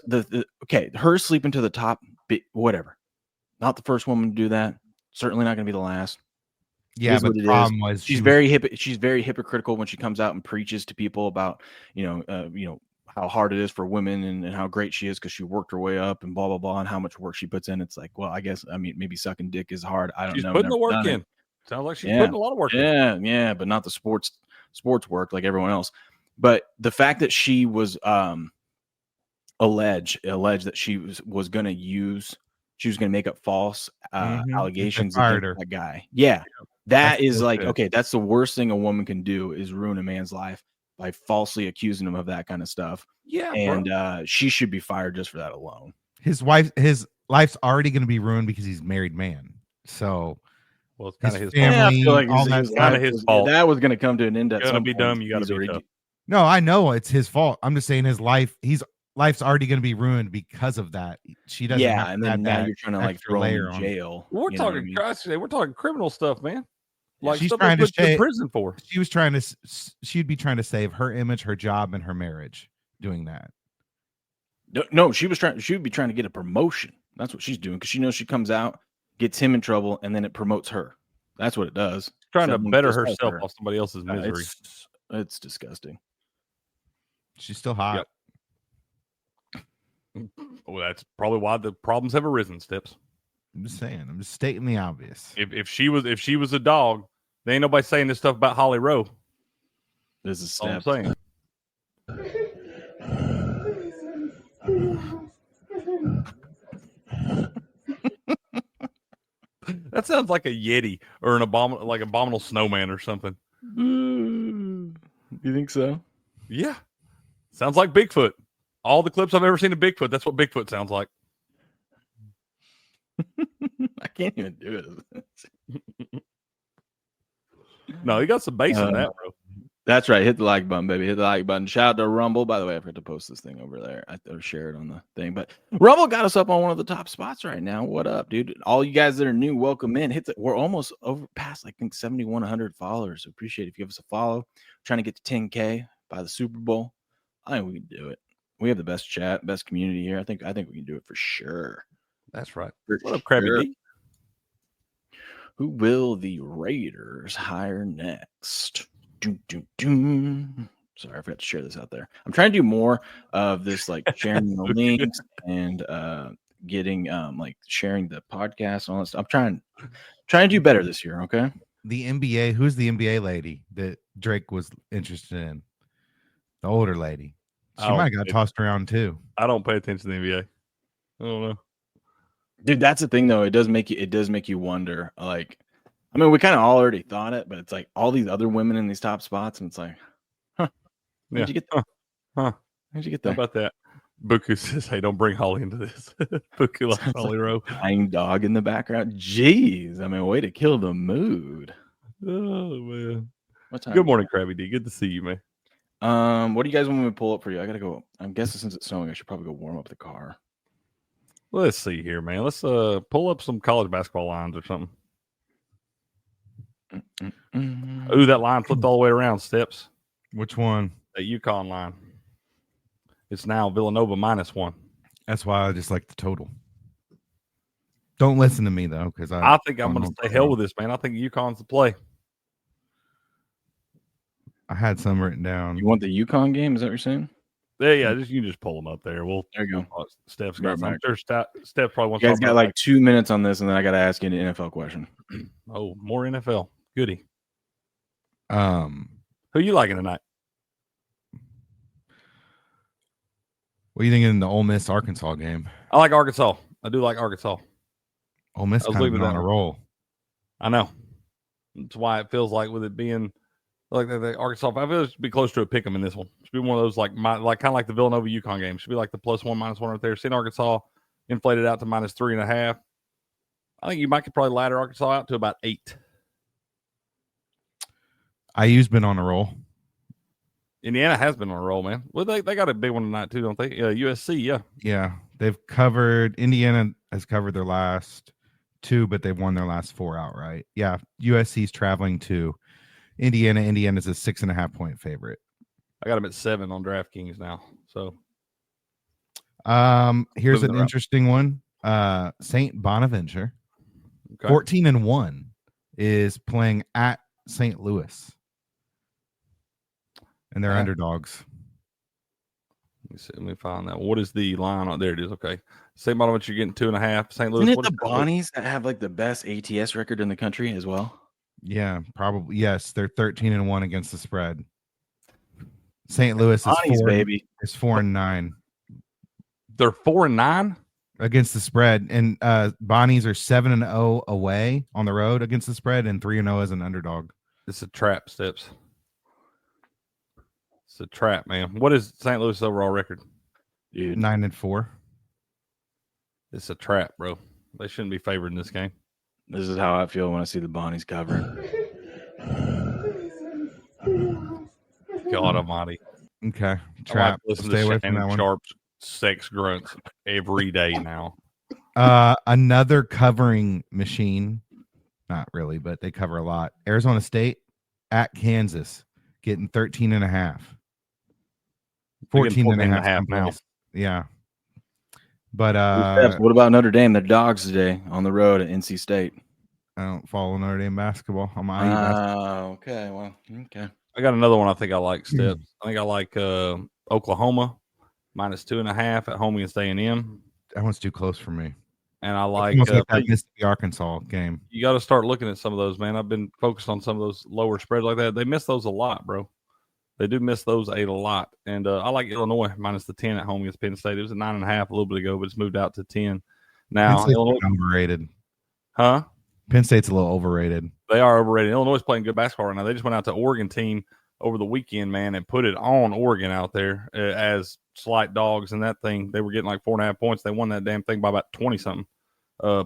okay, her sleeping to the top, whatever. Not the first woman to do that. Certainly not going to be the last. Yeah, but the problem was she's very hypocritical when she comes out and preaches to people about how hard it is for women and how great she is because she worked her way up and blah blah blah and how much work she puts in. It's like, well, I guess maybe sucking dick is hard. I don't know. She's putting the work in. Sounds like she's putting a lot of work in. Yeah, but not the sports work like everyone else. But the fact that she was alleged that she was going to make up false allegations against that guy. Yeah. That is like, okay, that's the worst thing a woman can do is ruin a man's life by falsely accusing him of that kind of stuff. Yeah, and she should be fired just for that alone. His life's already going to be ruined because he's a married man. So, well, it's kind of his family. I feel like all that's kind of his fault. That was going to come to an end at some some point. You got to be dumb. You got to be tough. No, I know it's his fault. I'm just saying his life's already going to be ruined because of that. She doesn't. Yeah, and then now you're trying to like throw him in jail. We're talking we're talking criminal stuff, man. Like she's trying to stay in prison for. She'd be trying to save her image, her job, and her marriage doing that. No, she would be trying to get a promotion. That's what she's doing because she knows she comes out, gets him in trouble, and then it promotes her. That's what it does. She's trying to better herself off somebody else's misery. It's disgusting. She's still hot. Yep. Well, that's probably why the problems have arisen, Steps. I'm just saying. I'm just stating the obvious. If she was a dog, there ain't nobody saying this stuff about Holly Rowe. This is Step. I'm saying. That sounds like a Yeti or an abominable snowman or something. You think so? Yeah. Sounds like Bigfoot. All the clips I've ever seen of Bigfoot, that's what Bigfoot sounds like. I can't even do it. No, you got some bass in that, bro. That's right. Hit the like button, baby. Hit the like button. Shout out to Rumble. By the way, I forgot to post this thing over there. Or share it on the thing. But Rumble got us up on one of the top spots right now. What up, dude? All you guys that are new, welcome in. We're almost over past, I think, 7,100 followers. Appreciate it if you give us a follow. Trying to get to 10K by the Super Bowl. I think we can do it. We have the best chat, best community here. I think we can do it for sure. That's right. What up, Krabby D? Who will the Raiders hire next? Sorry, I forgot to share this out there. I'm trying to do more of this, like sharing the links and getting like sharing the podcast and all that stuff. I'm trying to do better this year. Okay. The NBA. Who's the NBA lady that Drake was interested in? The older lady. She might have got tossed around too. I don't pay attention to the NBA. I don't know. Dude, that's the thing though. It does make you wonder. Like, I mean, we kind of already thought it, but it's like all these other women in these top spots, and it's like, how'd you get there? How'd you get there? How about that? Buku says, "Hey, don't bring Holly into this." Buku likes Holly Rowe. Dying dog in the background. Jeez, I mean, way to kill the mood. Oh man. What time? Good morning, Krabby D. Good to see you, man. What do you guys want me to pull up for you? I gotta go. I'm guessing since it's snowing, I should probably go warm up the car. Let's see here, man. Let's pull up some college basketball lines or something. Ooh, that line flipped all the way around, Steps. Which one? That UConn line. It's now Villanova -1. That's why I just like the total. Don't listen to me though, because I think I'm going to say hell with this, man. I think UConn's the play. I had some written down. You want the UConn game? Is that what you're saying? Yeah. You just pull them up there. There you go. Steph's got some. I'm sure Steph probably wants. You guys got like 2 minutes on this, and then I got to ask you an NFL question. Oh, more NFL. Goody. Who you liking tonight? What are you thinking in the Ole Miss Arkansas game? I like Arkansas. I do like Arkansas. Ole Miss kind of on a roll. I know. That's why it feels like with it being like the Arkansas. I feel it should be close to a pick 'em in this one. It should be one of those like kind of like the Villanova UConn game. It should be like the +1 -1 right there. Seeing Arkansas inflated out to -3.5. I think you might could probably ladder Arkansas out to about 8. IU's been on a roll. Indiana has been on a roll, man. Well, they got a big one tonight too, don't they? USC, yeah. Yeah, they've covered. Indiana has covered their last 2, but they've won their last 4 outright. Yeah, USC's traveling to Indiana. Indiana's a 6.5-point favorite. I got them at 7 on DraftKings now. So, here's an interesting one. St. Bonaventure, 14-1, is playing at St. Louis. And they're underdogs. Let me find that. What is the line? Oh, there it is. Okay. St. Bonaventure getting 2.5. St. Louis. Isn't it the Bonnies that have like the best ATS record in the country as well? Yeah, probably. Yes, they're 13-1 against the spread. St. Louis is Bonnies, baby. Is 4-9. They're 4-9. against the spread, and Bonnies are 7-0 away on the road against the spread, and 3-0 as an underdog. It's a trap, Steps. It's a trap, man. What is St. Louis' overall record? Dude, 9-4. It's a trap, bro. They shouldn't be favored in this game. this is how I feel when I see the Bonnies covering. God almighty. Okay, I like trap. to listen Stay to away from that Shannon one. Sharp's sex grunts every day now. Another covering machine. Not really, but they cover a lot. Arizona State at Kansas getting 13.5. 14.5 now. Yeah. But What about Notre Dame? They're dogs today on the road at NC State. I don't follow Notre Dame basketball. I'm basketball. Okay. Well, okay. I got another one I think I like, Steps. I think I like Oklahoma -2.5 at home against A&M. That one's too close for me. And I like, that Mississippi Arkansas game. You got to start looking at some of those, man. I've been focused on some of those lower spreads like that. They miss those a lot, bro. They do miss those 8 a lot. And I like Illinois -10 at home against Penn State. It was at 9.5 a little bit ago, but it's moved out to 10. Now, Illinois overrated. Huh? Penn State's a little overrated. They are overrated. Illinois is playing good basketball right now. They just went out to Oregon team over the weekend, man, and put it on Oregon out there as slight dogs. And that thing, they were getting like 4.5 points. They won that damn thing by about 20-something.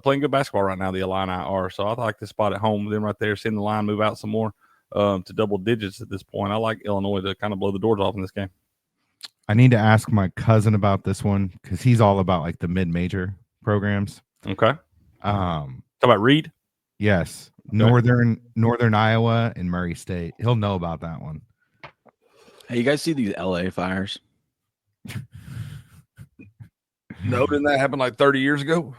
Playing good basketball right now, the Illini are. So I like this spot at home. Them right there, seeing the line move out some more to double digits at this point. I like Illinois to kind of blow the doors off in this game. I need to ask my cousin about this one because he's all about like the mid-major programs. Okay. Talk about Reed? Yes. Okay. Northern Iowa and Murray State. He'll know about that one. Hey, you guys see these LA fires? No, didn't that happen like 30 years ago?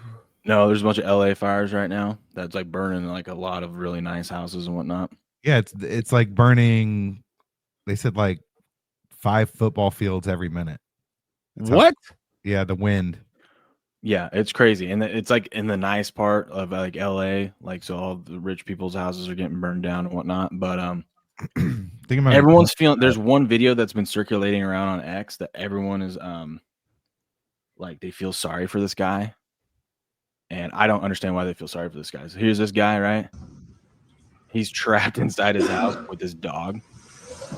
No, there's a bunch of LA fires right now that's like burning like a lot of really nice houses and whatnot. Yeah, it's like burning. They said like 5 football fields every minute. What? Yeah, the wind. Yeah, it's crazy, and it's like in the nice part of like LA, like so all the rich people's houses are getting burned down and whatnot. But everyone's feeling. There's one video that's been circulating around on X that everyone is like they feel sorry for this guy. And I don't understand why they feel sorry for this guy. So here's this guy, right? He's trapped inside his house with his dog.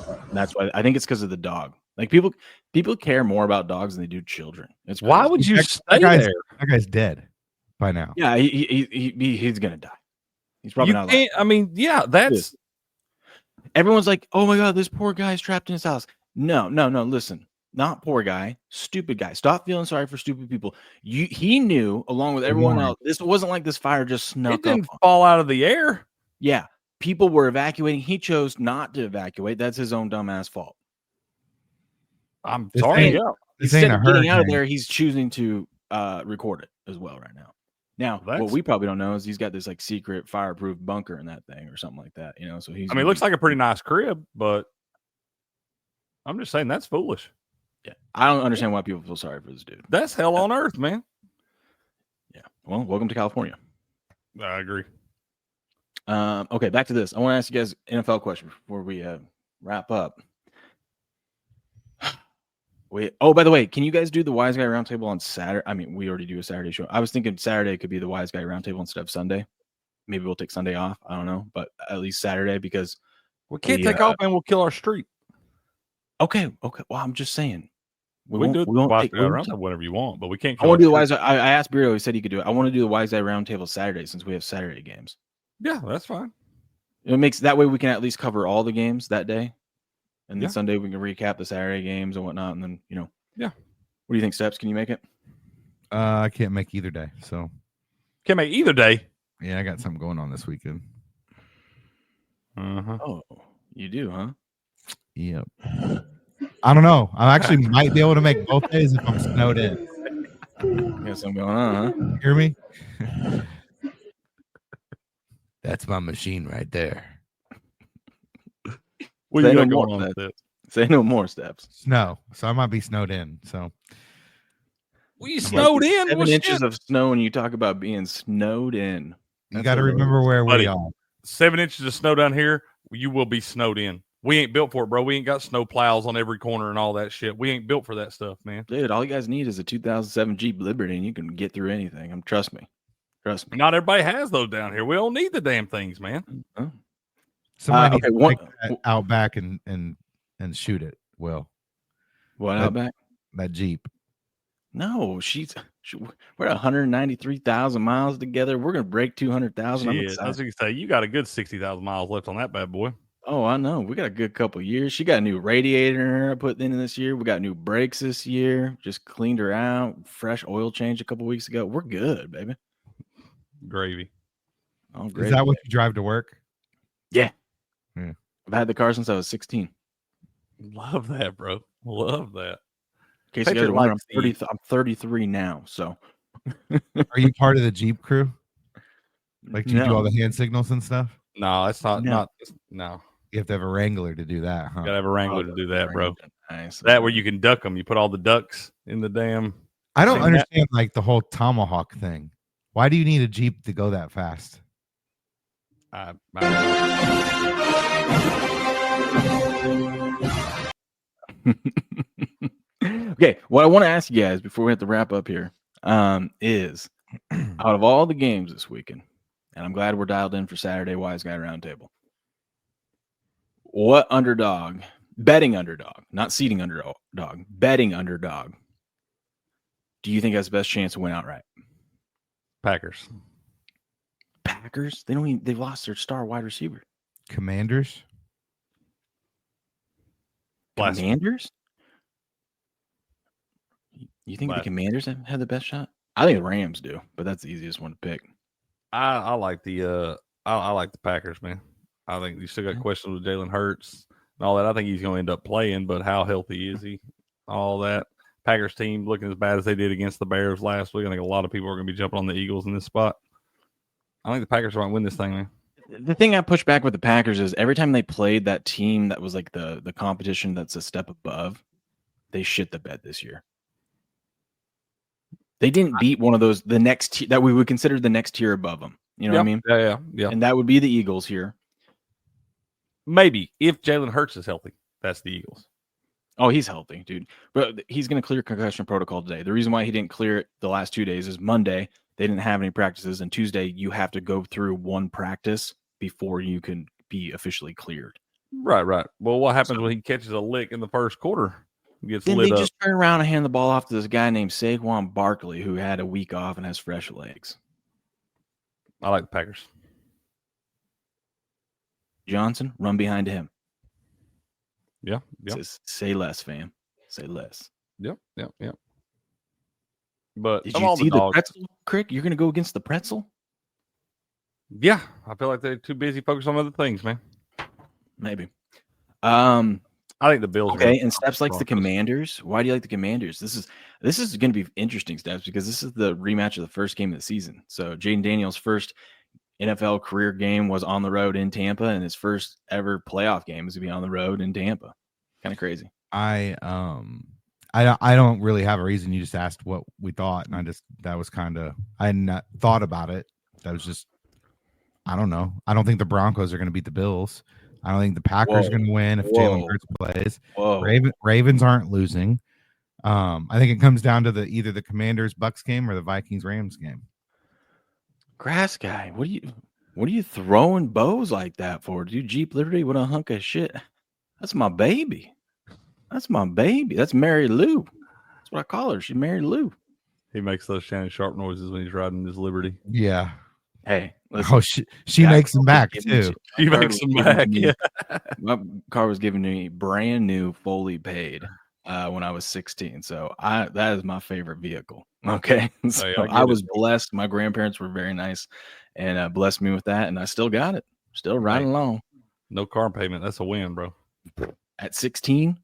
And that's why I think it's because of the dog. Like people care more about dogs than they do children. It's crazy. Why would you stay there? That guy's dead by now. Yeah, he's gonna die. He's probably not alive. I mean, yeah, that's everyone's like, oh my god, this poor guy's trapped in his house. No. Listen. Not poor guy, stupid guy. Stop feeling sorry for stupid people. He knew, along with everyone else, this wasn't like this fire just snuck up. It didn't fall out of the air. Yeah, people were evacuating. He chose not to evacuate. That's his own dumbass fault. I'm sorry. Instead of getting out of there, he's choosing to record it as well right now. Now, what we probably don't know is he's got this like secret fireproof bunker in that thing or something like that. You know, so he's. I mean, it looks like a pretty nice crib, but I'm just saying that's foolish. Yeah, I don't understand why people feel sorry for this dude. That's hell on earth, man. Yeah. Well, welcome to California. I agree. Okay, back to this. I want to ask you guys an NFL question before we wrap up. By the way, can you guys do the Wise Guy Roundtable on Saturday? I mean, we already do a Saturday show. I was thinking Saturday could be the Wise Guy Roundtable instead of Sunday. Maybe we'll take Sunday off. I don't know, but at least Saturday because we can't take off and we'll kill our streak. Okay. Well, I'm just saying. We can do the Wise Guy Roundtable whatever you want, but we can't. I want to do the Wise Guy. I asked Brito. He said he could do it. I want to do the Wise Guy Roundtable Saturday since we have Saturday games. Yeah, that's fine. It makes that way we can at least cover all the games that day, and then Sunday we can recap the Saturday games and whatnot, and then Yeah. What do you think, Steps? Can you make it? I can't make either day. So can't make either day. Yeah, I got something going on this weekend. Oh, you do, huh? Yep. I don't know. I actually might be able to make both days if I'm snowed in. Got something going on, huh? Hear me? That's my machine right there. What you got going on with it? Say no more, Steps. Snow. So I might be snowed in. So we snowed in. 7 inches of snow, and you talk about being snowed in. You got to remember where we are. 7 inches of snow down here. You will be snowed in. We ain't built for it, bro. We ain't got snow plows on every corner and all that shit. We ain't built for that stuff, man. Dude, all you guys need is a 2007 Jeep Liberty, and you can get through anything. Trust me. Not everybody has those down here. We don't need the damn things, man. Oh. Somebody needs to take that out back and shoot it. Will. What out back? That Jeep. No, we're 193,000 miles together. We're gonna break 200,000. I was gonna say you got a good 60,000 miles left on that bad boy. Oh, I know. We got a good couple years. She got a new radiator in her I put in this year. We got new brakes this year. Just cleaned her out. Fresh oil change a couple weeks ago. We're good, baby. Gravy. Oh, gravy. Is that what you drive to work? Yeah. I've had the car since I was 16. Love that, bro. Love that. In case you guys are wondering, I'm 33 now. So, are you part of the Jeep crew? Like, do you do all the hand signals and stuff? No, it's not. No. You have to have a Wrangler to do that, huh? You gotta have a Wrangler to do that, bro. Nice. That where you can duck them. You put all the ducks in the damn. I don't understand like the whole Tomahawk thing. Why do you need a Jeep to go that fast? Okay, what I want to ask you guys before we have to wrap up here is out of all the games this weekend, and I'm glad we're dialed in for Saturday Wise Guy Roundtable. What betting underdog, not seeding underdog, betting underdog, do you think has the best chance to win outright? Packers. They've lost their star wide receiver. Commanders? Commanders? You think the Commanders have had the best shot? I think the Rams do, but that's the easiest one to pick. I like the I like the Packers, man. I think you still got questions with Jalen Hurts and all that. I think he's going to end up playing, but how healthy is he? All that. Packers team looking as bad as they did against the Bears last week. I think a lot of people are going to be jumping on the Eagles in this spot. I think the Packers are going to win this thing, man. The thing I push back with the Packers is every time they played that team that was like the competition that's a step above, they shit the bed this year. They didn't beat one of those, the next that we would consider the next tier above them. You know what I mean? Yeah. And that would be the Eagles here. Maybe if Jalen Hurts is healthy, that's the Eagles. Oh, he's healthy, dude. But he's going to clear concussion protocol today. The reason why he didn't clear it the last 2 days is Monday, they didn't have any practices. And Tuesday, you have to go through one practice before you can be officially cleared. Right. Well, what happens when he catches a lick in the first quarter? Then they just turn around and hand the ball off to this guy named Saquon Barkley, who had a week off and has fresh legs. I like the Packers. Johnson, run behind him. Yeah. Say less, fam. Say less. Yep. But did you see the pretzel, Crick? You're going to go against the pretzel? Yeah. I feel like they're too busy focused on other things, man. Maybe. I think the Bills. Okay, and Steps likes the Commanders. Why do you like the Commanders? This is going to be interesting, Steps, because this is the rematch of the first game of the season. So Jaden Daniels' first NFL career game was on the road in Tampa, and his first ever playoff game is to be on the road in Tampa. Kind of crazy. I don't really have a reason. You just asked what we thought, and I hadn't thought about it. That was just, I don't know. I don't think the Broncos are going to beat the Bills. I don't think the Packers are going to win if Jalen Hurts plays. Ravens aren't losing. I think it comes down to either the Commanders Bucks game or the Vikings Rams game. Grass guy, what are you throwing bows like that for? Dude, Jeep Liberty, what a hunk of shit. That's my baby. That's Mary Lou. That's what I call her. She's Mary Lou. He makes those Shannon Sharp noises when he's riding his Liberty. Yeah. Hey, listen, she makes them back too. She makes them back. Yeah. My car was given to me brand new, fully paid when I was 16. So that is my favorite vehicle. Okay. So I was blessed. My grandparents were very nice and blessed me with that. And I still got it. Still riding along. No car payment. That's a win, bro. At 16?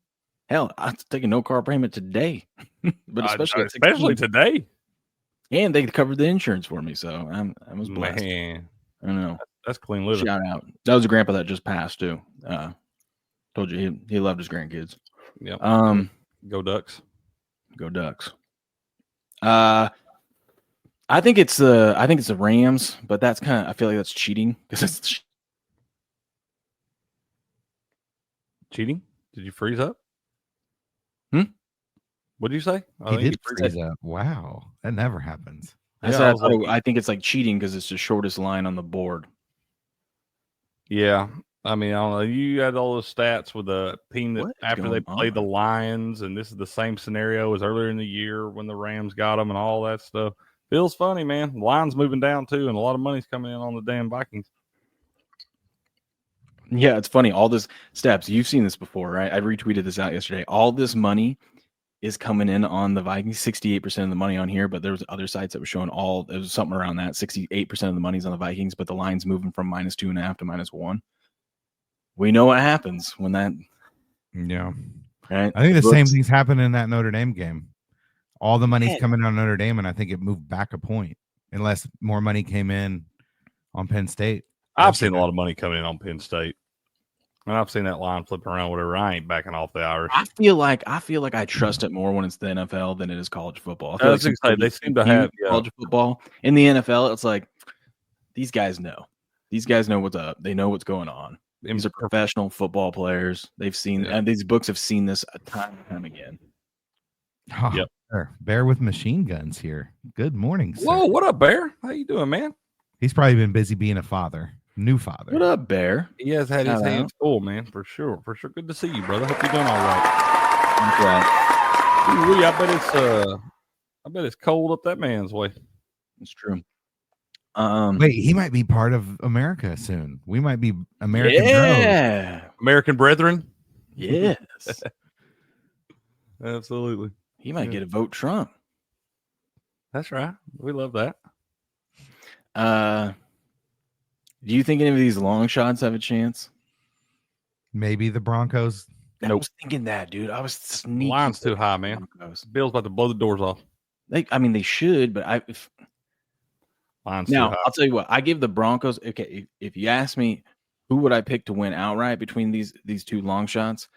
Hell, I'm taking no car payment today. But especially today. And they covered the insurance for me, so I was blessed. Man. I don't know. That's clean living. Shout out. That was a grandpa that just passed too. Told you he loved his grandkids. Yep. Go Ducks. Go Ducks. I think it's the Rams, but that's I feel like that's cheating because it's Cheating? Did you freeze up? What did you say? He did freeze up. Wow, that never happens. I think it's like cheating because it's the shortest line on the board. Yeah, I mean, I don't know. You had all those stats with the team that after they played the Lions, and this is the same scenario as earlier in the year when the Rams got them and all that stuff. Feels funny, man. The line's moving down too, and a lot of money's coming in on the damn Vikings. Yeah, it's funny. All this steps, you've seen this before, right? I retweeted this out yesterday. All this money is coming in on the Vikings. 68% of the money on here, but there was other sites that were showing it was something around that. 68% of the money's on the Vikings, but the line's moving from -2.5 to -1. We know what happens when that. Yeah, right. I think the same thing's happening in that Notre Dame game. All the money's coming on Notre Dame, and I think it moved back a point, unless more money came in on Penn State. I've seen a lot of money coming in on Penn State. And I've seen that line flipping around, whatever. I ain't backing off the Irish. I feel like I trust it more when it's the NFL than it is college football. I feel like they seem to have college football. In the NFL, it's like these guys know. These guys know what's up. They know what's going on. These are professional football players. They've seen, and these books have seen this time and time again. Oh, yep. Bear with machine guns here. Good morning, sir. Whoa, what up, Bear? How you doing, man? He's probably been busy being a father. New father. What up, Bear? He has had his hands full, man, for sure. For sure. Good to see you, brother. Hope you're doing all right. Ooh, I bet it's cold up that man's way. It's true. Wait, he might be part of America soon. We might be American bros. American brethren. Yes. Absolutely. He might get a vote Trump. That's right. We love that. Do you think any of these long shots have a chance? Maybe the Broncos. I was thinking that, dude. I was sneaking. The line's too high, man. Bill's about to blow the doors off. They should, but line's too high. I'll tell you what. I give the Broncos. Okay, if you ask me, who would I pick to win outright between these two long shots?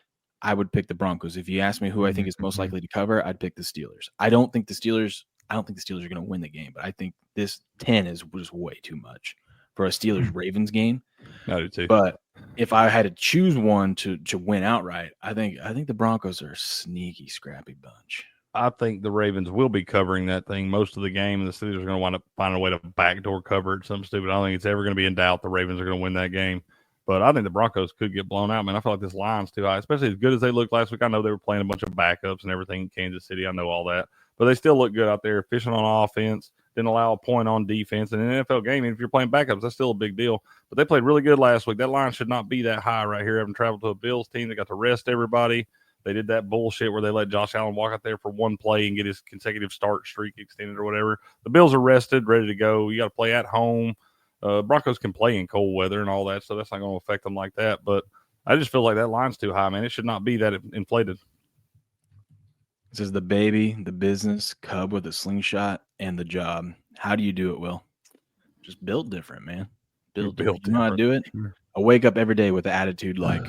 I would pick the Broncos. If you ask me who I think is most likely to cover, I'd pick the Steelers. I don't think the Steelers are going to win the game, but I think this 10 is just way too much for a Steelers-Ravens game. I do too. But if I had to choose one to win outright, I think the Broncos are a sneaky, scrappy bunch. I think the Ravens will be covering that thing most of the game, and the Steelers are going to wind up finding a way to backdoor cover it. Something stupid. I don't think it's ever going to be in doubt the Ravens are going to win that game. But I think the Broncos could get blown out, man. I feel like this line's too high, especially as good as they looked last week. I know they were playing a bunch of backups and everything in Kansas City. I know all that. But they still look good out there, efficient on offense, didn't allow a point on defense. And in an NFL game, if you're playing backups, that's still a big deal. But they played really good last week. That line should not be that high right here. Having traveled to a Bills team that got to rest everybody. They did that bullshit where they let Josh Allen walk out there for one play and get his consecutive start streak extended or whatever. The Bills are rested, ready to go. You got to play at home. Broncos can play in cold weather and all that, so that's not going to affect them like that. But I just feel like that line's too high, man. It should not be that inflated. This is the baby, the business, Cub with a slingshot, and the job. How do you do it, Will? Just built different, man. Built different. You know how to do it? I wake up every day with the attitude like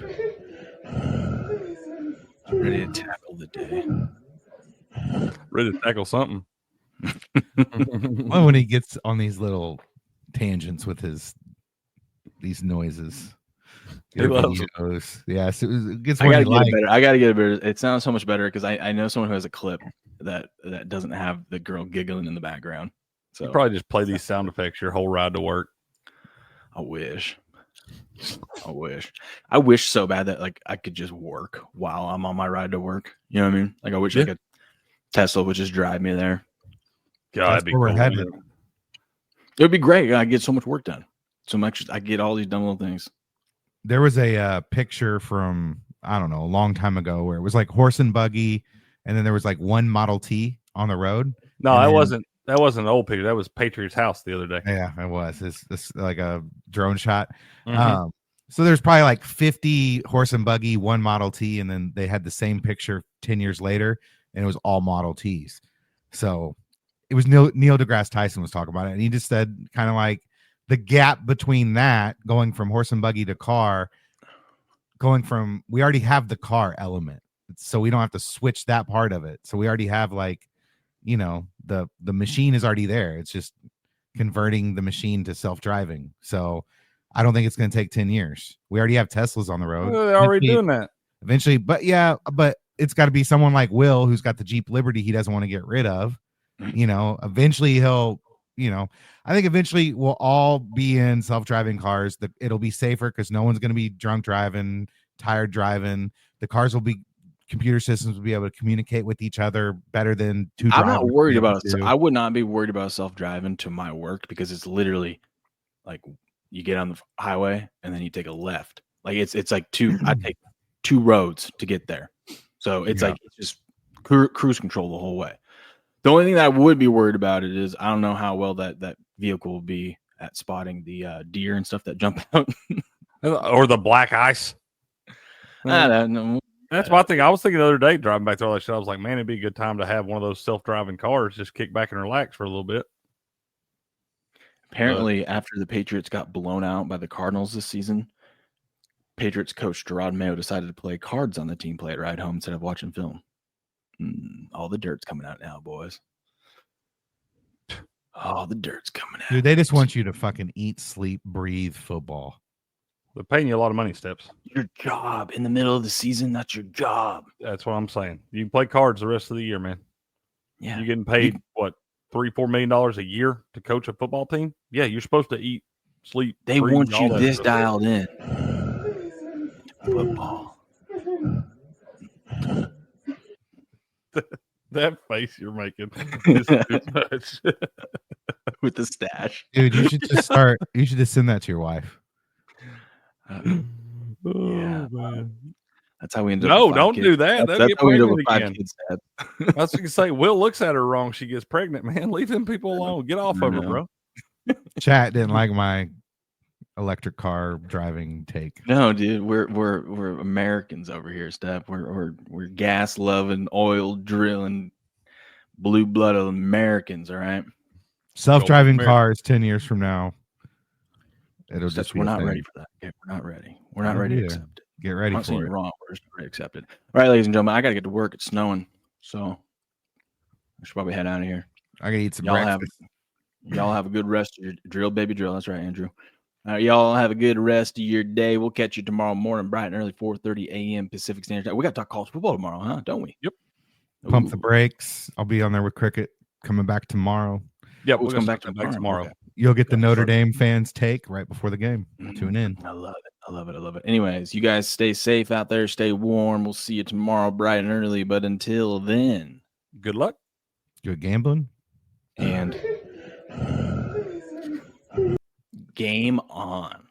ready to tackle the day. Ready to tackle something. Well, when he gets on these little tangents with these noises. He loves videos. Yes, it gets I gotta get it better. I gotta get it better. It sounds so much better because I know someone who has a clip that doesn't have the girl giggling in the background. So you probably just play these sound effects your whole ride to work. I wish so bad that like I could just work while I'm on my ride to work. You know what I mean? Like I wish like a Tesla would just drive me there. God, that'd be cool. It would be great. I get so much work done. So much. I get all these dumb little things. There was a picture from, I don't know, a long time ago where it was like horse and buggy, and then there was like one Model T on the road. No, that wasn't an old picture. That was Patriots' house the other day. Yeah, it was. It's like a drone shot. Mm-hmm. So there's probably like 50 horse and buggy, one Model T, and then they had the same picture 10 years later, and it was all Model Ts. So it was Neil deGrasse Tyson was talking about it, and he just said kind of like the gap between that going from horse and buggy to car, we already have the car element, so we don't have to switch that part of it. So we already have like, you know, the machine is already there. It's just converting the machine to self-driving. So I don't think it's going to take 10 years. We already have Teslas on the road. Well, they're already doing that. eventually. But it's got to be someone like Will, who's got the Jeep Liberty he doesn't want to get rid of. Eventually he'll, I think eventually we'll all be in self-driving cars. It'll be safer because no one's going to be drunk driving, tired driving. The cars will be, computer systems will be able to communicate with each other better than two drivers. I'm not worried about it. I would not be worried about self-driving to my work because it's literally like you get on the highway and then you take a left. Like it's like I take 2 roads to get there. So it's like it's just cruise control the whole way. The only thing that I would be worried about it is I don't know how well that vehicle will be at spotting the deer and stuff that jump out. Or the black ice. I don't know. That's my thing. I was thinking the other day driving back through all that shit. I was like, man, it'd be a good time to have one of those self-driving cars, just kick back and relax for a little bit. Apparently, after the Patriots got blown out by the Cardinals this season, Patriots coach Gerard Mayo decided to play cards on the team play at ride home instead of watching film. All the dirt's coming out now, boys. All the dirt's coming out. Dude, they just want you to fucking eat, sleep, breathe football. They're paying you a lot of money, Steps. Your job in the middle of the season, that's your job. That's what I'm saying. You can play cards the rest of the year, man. Yeah. You're getting paid, $3-4 million a year to coach a football team? Yeah, you're supposed to eat, sleep. They want you this stuff. dialed in. Football. That face you're making is too much. With the stash. Dude, you should just send that to your wife. Man. That's how we end up. No, don't do that. That's how we end up with 5 kids. I was going to say, Will looks at her wrong. She gets pregnant, man. Leave them people alone. Get off of her, bro. Chat didn't like my electric car driving take. No, dude, we're Americans over here, Steph. We're gas loving, oil drilling, blue blooded Americans. All right. Self-driving cars 10 years from now. It'll just be we're not ready for that. Okay, we're not ready. We're not ready to accept it. Get ready I'm for it. wrong. We're just not ready to accept it. All right, ladies and gentlemen, I got to get to work. It's snowing, so I should probably head out of here. I gotta eat some breakfast. Y'all have a good rest of your drill, baby drill. That's right, Andrew. All right, y'all have a good rest of your day. We'll catch you tomorrow morning, bright and early, 4:30 a.m. Pacific Standard Time. We got to talk college football tomorrow, huh? Don't we? Yep. Pump the brakes. I'll be on there with Cricket coming back tomorrow. Yeah, we'll come back tomorrow. Okay. You'll get the Notre Dame fans take right before the game. Tune in. I love it. Anyways, you guys stay safe out there. Stay warm. We'll see you tomorrow, bright and early. But until then, good luck. Good gambling. And game on.